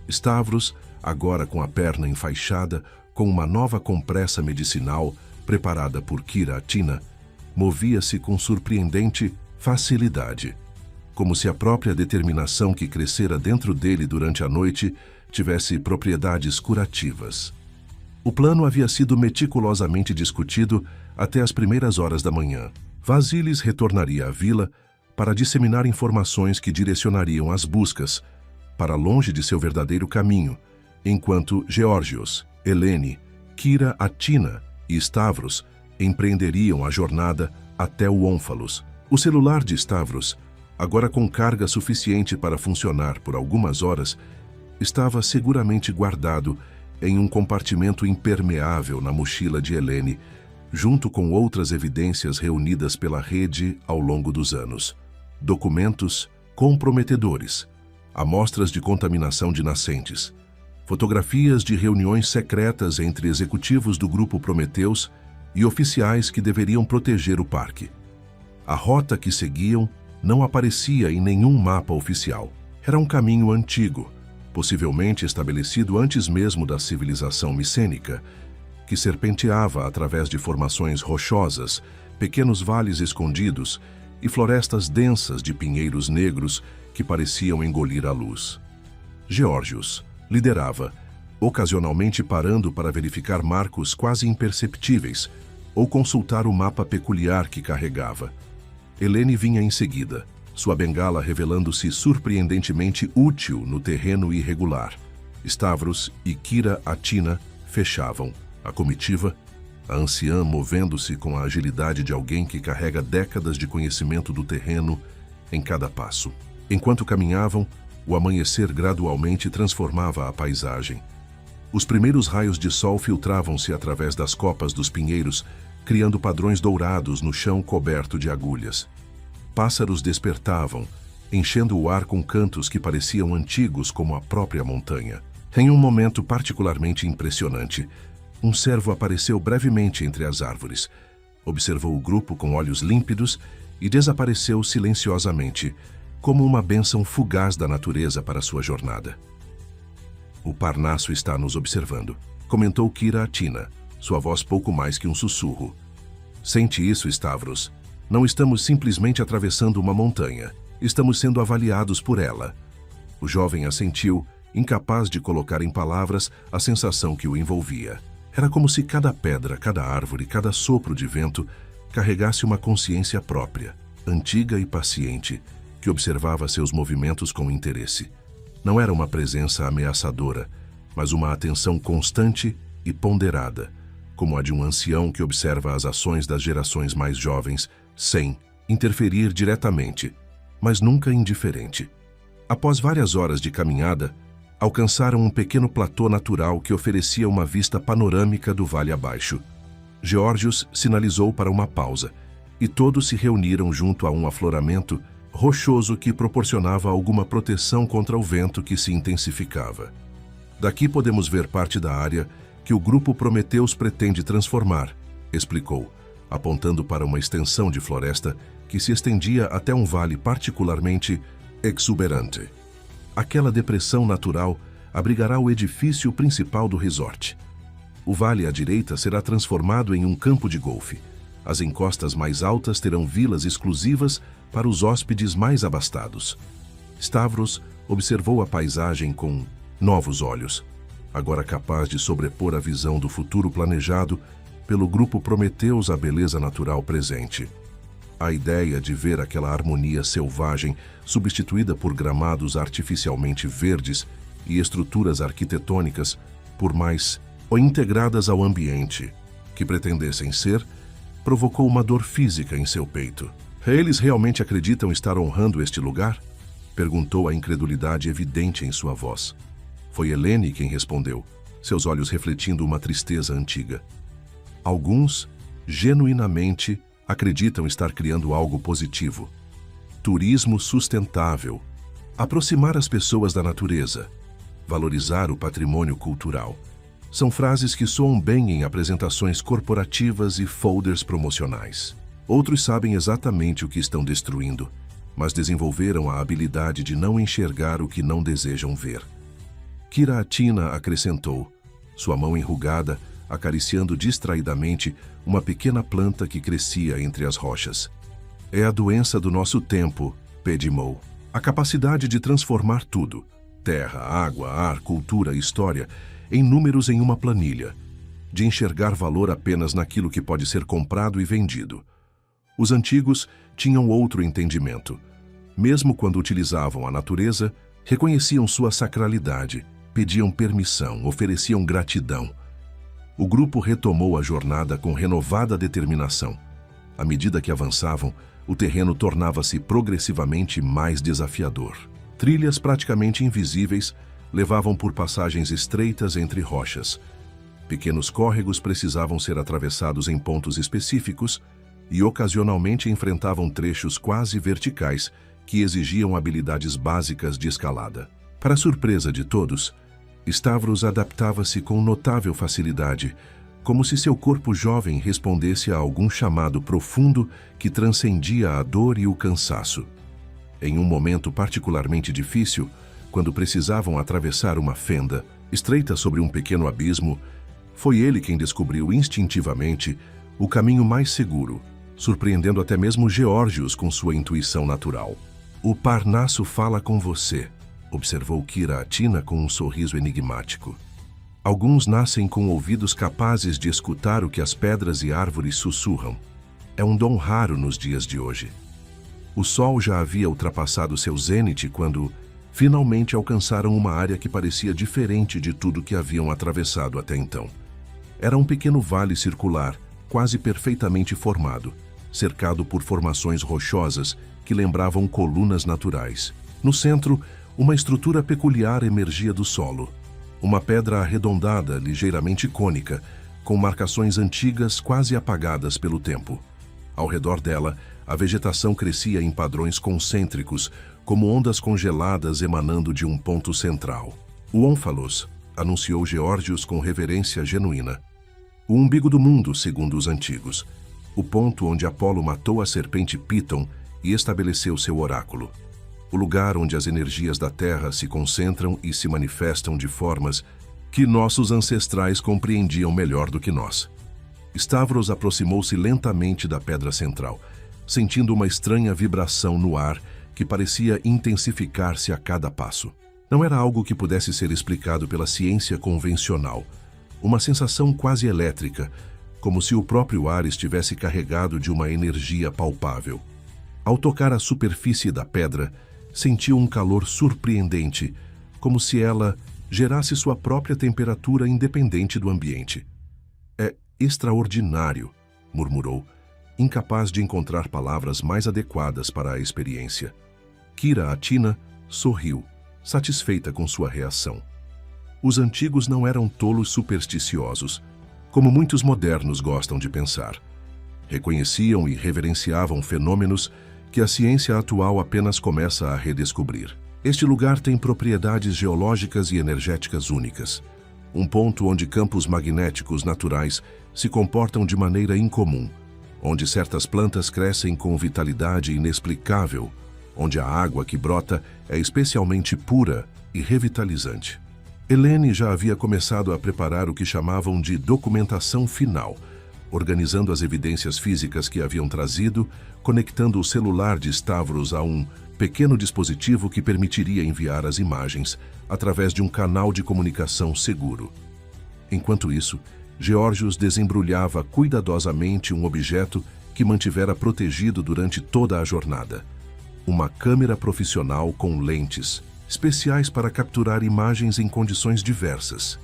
Stavros, agora com a perna enfaixada, com uma nova compressa medicinal preparada por Kira Atina, movia-se com surpreendente facilidade, como se a própria determinação que crescera dentro dele durante a noite tivesse propriedades curativas. O plano havia sido meticulosamente discutido até as primeiras horas da manhã. Vasilis retornaria à vila para disseminar informações que direcionariam as buscas para longe de seu verdadeiro caminho, enquanto Geórgios, Helene, Kira Atina e Stavros empreenderiam a jornada até o Onfalos. O celular de Stavros, agora com carga suficiente para funcionar por algumas horas, estava seguramente guardado em um compartimento impermeável na mochila de Helene, junto com outras evidências reunidas pela rede ao longo dos anos. Documentos comprometedores, amostras de contaminação de nascentes, fotografias de reuniões secretas entre executivos do grupo Prometeus e oficiais que deveriam proteger o parque. A rota que seguiam não aparecia em nenhum mapa oficial. Era um caminho antigo, possivelmente estabelecido antes mesmo da civilização micênica, que serpenteava através de formações rochosas, pequenos vales escondidos e florestas densas de pinheiros negros que pareciam engolir a luz. Geórgios liderava, ocasionalmente parando para verificar marcos quase imperceptíveis ou consultar o mapa peculiar que carregava. Helene vinha em seguida, sua bengala revelando-se surpreendentemente útil no terreno irregular. Stavros e Kira Atina fechavam a comitiva, a anciã movendo-se com a agilidade de alguém que carrega décadas de conhecimento do terreno em cada passo. Enquanto caminhavam, o amanhecer gradualmente transformava a paisagem. Os primeiros raios de sol filtravam-se através das copas dos pinheiros, criando padrões dourados no chão coberto de agulhas. Pássaros despertavam, enchendo o ar com cantos que pareciam antigos como a própria montanha. Em um momento particularmente impressionante, um cervo apareceu brevemente entre as árvores, observou o grupo com olhos límpidos e desapareceu silenciosamente, como uma bênção fugaz da natureza para sua jornada. "O Parnasso está nos observando", comentou Kira Atina, sua voz pouco mais que um sussurro. "Sente isso, Stavros? Não estamos simplesmente atravessando uma montanha, estamos sendo avaliados por ela." O jovem assentiu, incapaz de colocar em palavras a sensação que o envolvia. Era como se cada pedra, cada árvore, cada sopro de vento carregasse uma consciência própria, antiga e paciente, que observava seus movimentos com interesse. Não era uma presença ameaçadora, mas uma atenção constante e ponderada, como a de um ancião que observa as ações das gerações mais jovens, sem interferir diretamente, mas nunca indiferente. Após várias horas de caminhada, alcançaram um pequeno platô natural que oferecia uma vista panorâmica do vale abaixo. Geórgios sinalizou para uma pausa, e todos se reuniram junto a um afloramento rochoso que proporcionava alguma proteção contra o vento que se intensificava. "Daqui podemos ver parte da área que o grupo Prometeus pretende transformar", explicou, apontando para uma extensão de floresta que se estendia até um vale particularmente exuberante. "Aquela depressão natural abrigará o edifício principal do resort. O vale à direita será transformado em um campo de golfe. As encostas mais altas terão vilas exclusivas para os hóspedes mais abastados." Stavros observou a paisagem com novos olhos, agora capaz de sobrepor a visão do futuro planejado pelo grupo Prometeus à beleza natural presente. A ideia de ver aquela harmonia selvagem substituída por gramados artificialmente verdes e estruturas arquitetônicas, por mais ou integradas ao ambiente que pretendessem ser, provocou uma dor física em seu peito. "Eles realmente acreditam estar honrando este lugar?" perguntou a incredulidade evidente em sua voz. Foi Helene quem respondeu, seus olhos refletindo uma tristeza antiga. "Alguns, genuinamente, acreditam estar criando algo positivo. Turismo sustentável, aproximar as pessoas da natureza, valorizar o patrimônio cultural. São frases que soam bem em apresentações corporativas e folders promocionais. Outros sabem exatamente o que estão destruindo, mas desenvolveram a habilidade de não enxergar o que não desejam ver." Kira Atina acrescentou, sua mão enrugada acariciando distraidamente uma pequena planta que crescia entre as rochas. "É a doença do nosso tempo", pedimou. A capacidade de transformar tudo, terra, água, ar, cultura, história, em números em uma planilha, de enxergar valor apenas naquilo que pode ser comprado e vendido. Os antigos tinham outro entendimento. Mesmo quando utilizavam a natureza, reconheciam sua sacralidade, pediam permissão, ofereciam gratidão. O grupo retomou a jornada com renovada determinação. À medida que avançavam, o terreno tornava-se progressivamente mais desafiador. Trilhas praticamente invisíveis levavam por passagens estreitas entre rochas. Pequenos córregos precisavam ser atravessados em pontos específicos e ocasionalmente enfrentavam trechos quase verticais que exigiam habilidades básicas de escalada. Para surpresa de todos, Stavros adaptava-se com notável facilidade, como se seu corpo jovem respondesse a algum chamado profundo que transcendia a dor e o cansaço. Em um momento particularmente difícil, quando precisavam atravessar uma fenda estreita sobre um pequeno abismo, foi ele quem descobriu instintivamente o caminho mais seguro, surpreendendo até mesmo Geórgios com sua intuição natural. "O Parnasso fala com você", observou Kira Atina com um sorriso enigmático. "Alguns nascem com ouvidos capazes de escutar o que as pedras e árvores sussurram. É um dom raro nos dias de hoje." O sol já havia ultrapassado seu zênite quando finalmente alcançaram uma área que parecia diferente de tudo que haviam atravessado até então. Era um pequeno vale circular, quase perfeitamente formado, cercado por formações rochosas que lembravam colunas naturais. No centro, uma estrutura peculiar emergia do solo. Uma pedra arredondada, ligeiramente cônica, com marcações antigas quase apagadas pelo tempo. Ao redor dela, a vegetação crescia em padrões concêntricos, como ondas congeladas emanando de um ponto central. "O Ónfalos", anunciou Geórgios com reverência genuína. "O umbigo do mundo, segundo os antigos. O ponto onde Apolo matou a serpente Píton e estabeleceu seu oráculo. O lugar onde as energias da Terra se concentram e se manifestam de formas que nossos ancestrais compreendiam melhor do que nós." Stavros aproximou-se lentamente da pedra central, sentindo uma estranha vibração no ar que parecia intensificar-se a cada passo. Não era algo que pudesse ser explicado pela ciência convencional. Uma sensação quase elétrica, como se o próprio ar estivesse carregado de uma energia palpável. Ao tocar a superfície da pedra, sentiu um calor surpreendente, como se ela gerasse sua própria temperatura independente do ambiente. "É extraordinário", murmurou, incapaz de encontrar palavras mais adequadas para a experiência. Kira Atina sorriu, satisfeita com sua reação. Os antigos não eram tolos supersticiosos, como muitos modernos gostam de pensar. Reconheciam e reverenciavam fenômenos que a ciência atual apenas começa a redescobrir. Este lugar tem propriedades geológicas e energéticas únicas. Um ponto onde campos magnéticos naturais se comportam de maneira incomum, onde certas plantas crescem com vitalidade inexplicável, onde a água que brota é especialmente pura e revitalizante. Helene já havia começado a preparar o que chamavam de documentação final, organizando as evidências físicas que haviam trazido, conectando o celular de Stavros a um pequeno dispositivo que permitiria enviar as imagens através de um canal de comunicação seguro. Enquanto isso, Geórgios desembrulhava cuidadosamente um objeto que mantivera protegido durante toda a jornada. Uma câmera profissional com lentes, especiais para capturar imagens em condições diversas.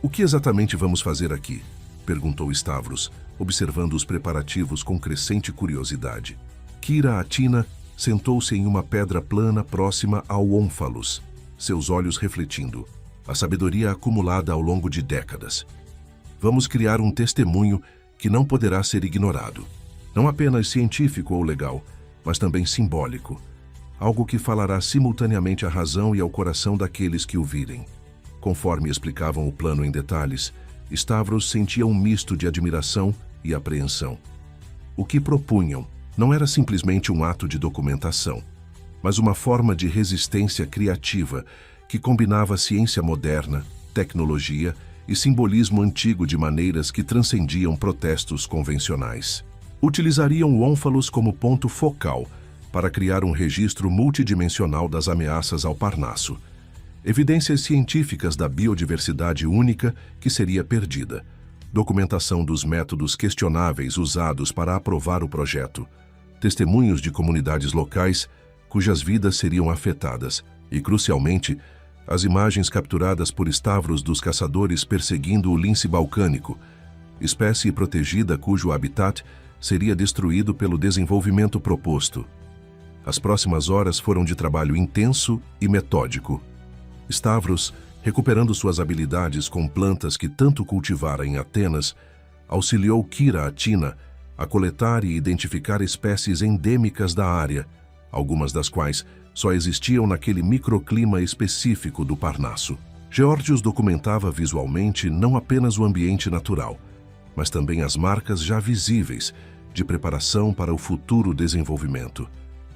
"O que exatamente vamos fazer aqui?", perguntou Stavros, observando os preparativos com crescente curiosidade. Kira Atina sentou-se em uma pedra plana próxima ao Ónfalos, seus olhos refletindo a sabedoria acumulada ao longo de décadas. "Vamos criar um testemunho que não poderá ser ignorado. Não apenas científico ou legal, mas também simbólico. Algo que falará simultaneamente à razão e ao coração daqueles que o virem." Conforme explicavam o plano em detalhes, Stavros sentia um misto de admiração e apreensão. O que propunham não era simplesmente um ato de documentação, mas uma forma de resistência criativa que combinava ciência moderna, tecnologia e simbolismo antigo de maneiras que transcendiam protestos convencionais. Utilizariam o Ónfalos como ponto focal para criar um registro multidimensional das ameaças ao Parnasso, evidências científicas da biodiversidade única que seria perdida, documentação dos métodos questionáveis usados para aprovar o projeto, testemunhos de comunidades locais cujas vidas seriam afetadas e, crucialmente, as imagens capturadas por Stavros dos caçadores perseguindo o lince balcânico, espécie protegida cujo habitat seria destruído pelo desenvolvimento proposto. As próximas horas foram de trabalho intenso e metódico. Stavros, recuperando suas habilidades com plantas que tanto cultivara em Atenas, auxiliou Kira Atina a coletar e identificar espécies endêmicas da área, algumas das quais só existiam naquele microclima específico do Parnasso. Geórgios documentava visualmente não apenas o ambiente natural, mas também as marcas já visíveis de preparação para o futuro desenvolvimento.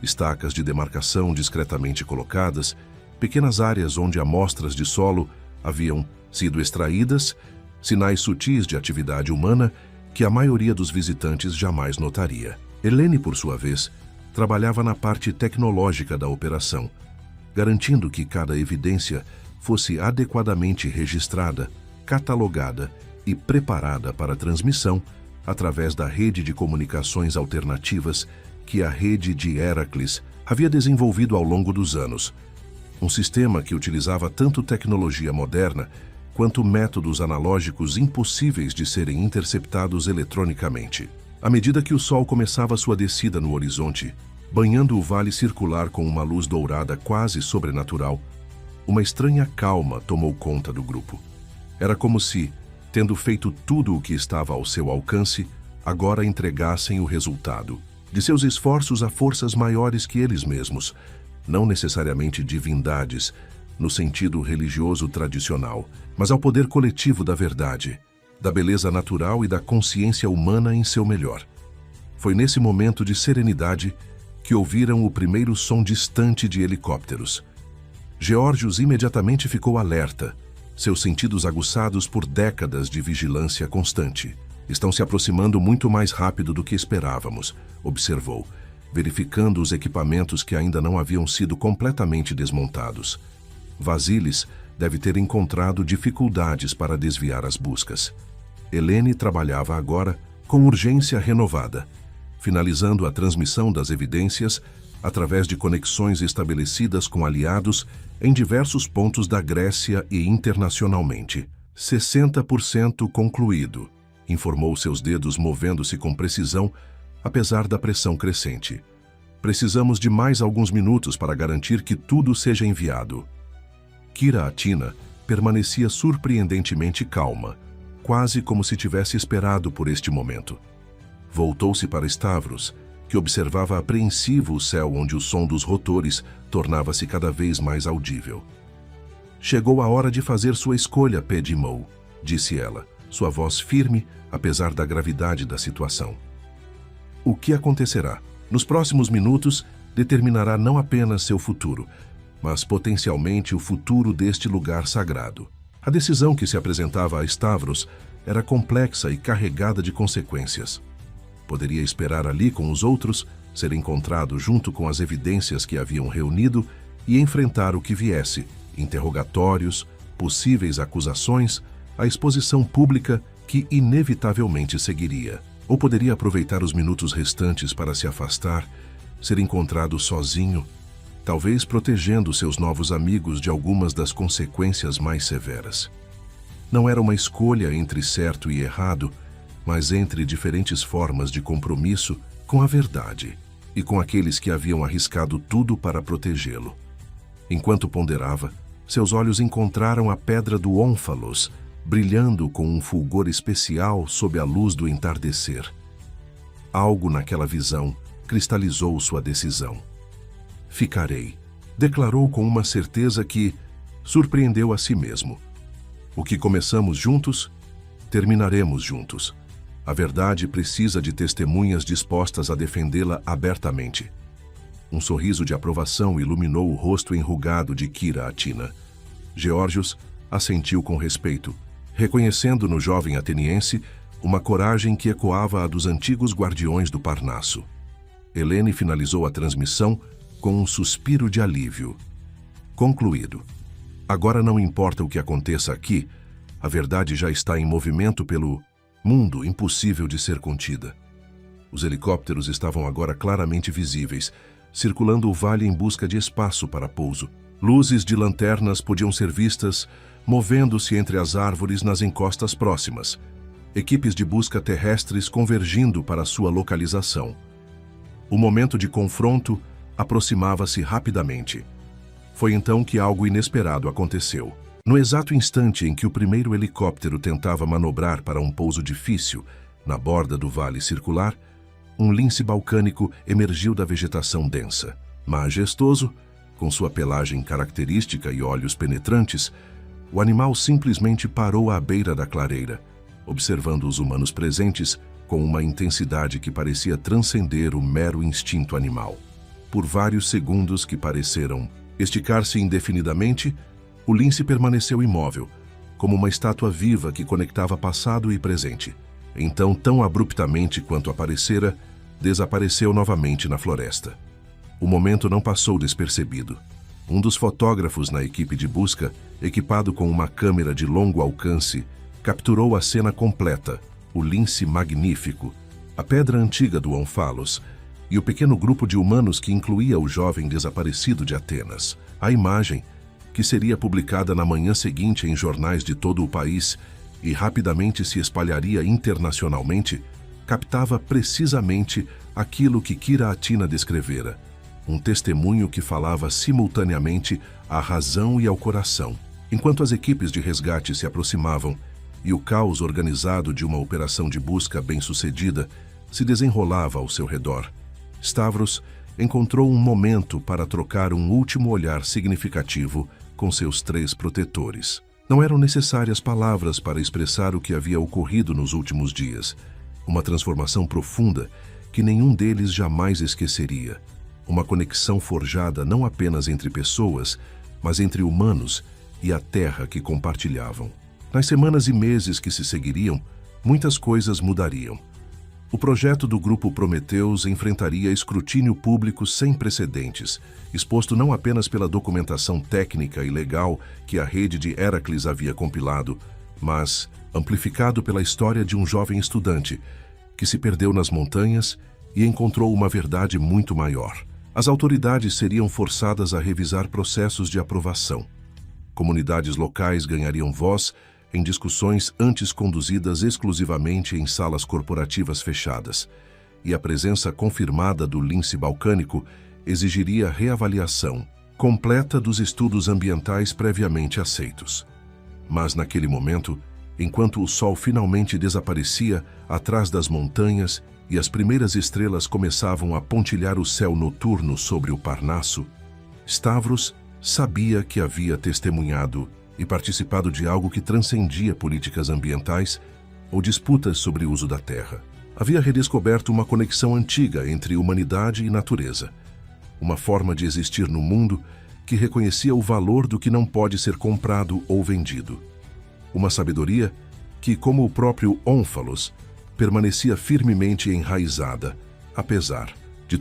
Estacas de demarcação discretamente colocadas, pequenas áreas onde amostras de solo haviam sido extraídas, sinais sutis de atividade humana que a maioria dos visitantes jamais notaria. Helene, por sua vez, trabalhava na parte tecnológica da operação, garantindo que cada evidência fosse adequadamente registrada, catalogada e preparada para transmissão através da rede de comunicações alternativas que a rede de Heracles havia desenvolvido ao longo dos anos. Um sistema que utilizava tanto tecnologia moderna quanto métodos analógicos impossíveis de serem interceptados eletronicamente. À medida que o sol começava sua descida no horizonte, banhando o vale circular com uma luz dourada quase sobrenatural, uma estranha calma tomou conta do grupo. Era como se, tendo feito tudo o que estava ao seu alcance, agora entregassem o resultado de seus esforços a forças maiores que eles mesmos, não necessariamente divindades, no sentido religioso tradicional, mas ao poder coletivo da verdade, da beleza natural e da consciência humana em seu melhor. Foi nesse momento de serenidade que ouviram o primeiro som distante de helicópteros. Geórgios imediatamente ficou alerta, seus sentidos aguçados por décadas de vigilância constante. Estão se aproximando muito mais rápido do que esperávamos, observou, verificando os equipamentos que ainda não haviam sido completamente desmontados. Vasilis deve ter encontrado dificuldades para desviar as buscas. Helene trabalhava agora com urgência renovada, finalizando a transmissão das evidências através de conexões estabelecidas com aliados em diversos pontos da Grécia e internacionalmente. 60% concluído, informou seus dedos movendo-se com precisão, apesar da pressão crescente. Precisamos de mais alguns minutos para garantir que tudo seja enviado. Kira Atina permanecia surpreendentemente calma, quase como se tivesse esperado por este momento. Voltou-se para Stavros, que observava apreensivo o céu onde o som dos rotores tornava-se cada vez mais audível. Chegou a hora de fazer sua escolha, Pedimou, disse ela, sua voz firme, apesar da gravidade da situação. O que acontecerá? Nos próximos minutos, determinará não apenas seu futuro, mas potencialmente o futuro deste lugar sagrado. A decisão que se apresentava a Stavros era complexa e carregada de consequências. Poderia esperar ali com os outros, ser encontrado junto com as evidências que haviam reunido e enfrentar o que viesse, interrogatórios, possíveis acusações, a exposição pública que inevitavelmente seguiria. Ou poderia aproveitar os minutos restantes para se afastar, ser encontrado sozinho, talvez protegendo seus novos amigos de algumas das consequências mais severas. Não era uma escolha entre certo e errado, mas entre diferentes formas de compromisso com a verdade e com aqueles que haviam arriscado tudo para protegê-lo. Enquanto ponderava, seus olhos encontraram a pedra do Ónfalos, brilhando com um fulgor especial sob a luz do entardecer. Algo naquela visão cristalizou sua decisão. Ficarei, declarou com uma certeza que surpreendeu a si mesmo. O que começamos juntos, terminaremos juntos. A verdade precisa de testemunhas dispostas a defendê-la abertamente. Um sorriso de aprovação iluminou o rosto enrugado de Kira Atina. Geórgios assentiu com respeito, reconhecendo no jovem ateniense uma coragem que ecoava a dos antigos guardiões do Parnasso. Helene finalizou a transmissão com um suspiro de alívio. Concluído. Agora não importa o que aconteça aqui, a verdade já está em movimento pelo mundo impossível de ser contida. Os helicópteros estavam agora claramente visíveis, circulando o vale em busca de espaço para pouso. Luzes de lanternas podiam ser vistas, movendo-se entre as árvores nas encostas próximas. Equipes de busca terrestres convergindo para sua localização. O momento de confronto aproximava-se rapidamente. Foi então que algo inesperado aconteceu. No exato instante em que o primeiro helicóptero tentava manobrar para um pouso difícil, na borda do vale circular, um lince balcânico emergiu da vegetação densa. Majestoso, com sua pelagem característica e olhos penetrantes, o animal simplesmente parou à beira da clareira, observando os humanos presentes com uma intensidade que parecia transcender o mero instinto animal. Por vários segundos que pareceram esticar-se indefinidamente, o lince permaneceu imóvel, como uma estátua viva que conectava passado e presente. Então, tão abruptamente quanto aparecera, desapareceu novamente na floresta. O momento não passou despercebido. Um dos fotógrafos na equipe de busca, equipado com uma câmera de longo alcance, capturou a cena completa, o lince magnífico, a pedra antiga do Onfalos e o pequeno grupo de humanos que incluía o jovem desaparecido de Atenas. A imagem, que seria publicada na manhã seguinte em jornais de todo o país e rapidamente se espalharia internacionalmente, captava precisamente aquilo que Kira Atina descrevera, um testemunho que falava simultaneamente à razão e ao coração. Enquanto as equipes de resgate se aproximavam e o caos organizado de uma operação de busca bem-sucedida se desenrolava ao seu redor, Stavros encontrou um momento para trocar um último olhar significativo com seus 3 protetores. Não eram necessárias palavras para expressar o que havia ocorrido nos últimos dias. Uma transformação profunda que nenhum deles jamais esqueceria. Uma conexão forjada não apenas entre pessoas, mas entre humanos e a terra que compartilhavam. Nas semanas e meses que se seguiriam, muitas coisas mudariam. O projeto do Grupo Prometheus enfrentaria escrutínio público sem precedentes, exposto não apenas pela documentação técnica e legal que a rede de Heracles havia compilado, mas amplificado pela história de um jovem estudante que se perdeu nas montanhas e encontrou uma verdade muito maior. As autoridades seriam forçadas a revisar processos de aprovação. Comunidades locais ganhariam voz em discussões antes conduzidas exclusivamente em salas corporativas fechadas, e a presença confirmada do lince balcânico exigiria reavaliação completa dos estudos ambientais previamente aceitos. Mas naquele momento, enquanto o sol finalmente desaparecia atrás das montanhas e as primeiras estrelas começavam a pontilhar o céu noturno sobre o Parnasso, Stavros sabia que havia testemunhado e participado de algo que transcendia políticas ambientais ou disputas sobre o uso da terra. Havia redescoberto uma conexão antiga entre humanidade e natureza, uma forma de existir no mundo que reconhecia o valor do que não pode ser comprado ou vendido. Uma sabedoria que, como o próprio Onfalos, permanecia firmemente enraizada, apesar de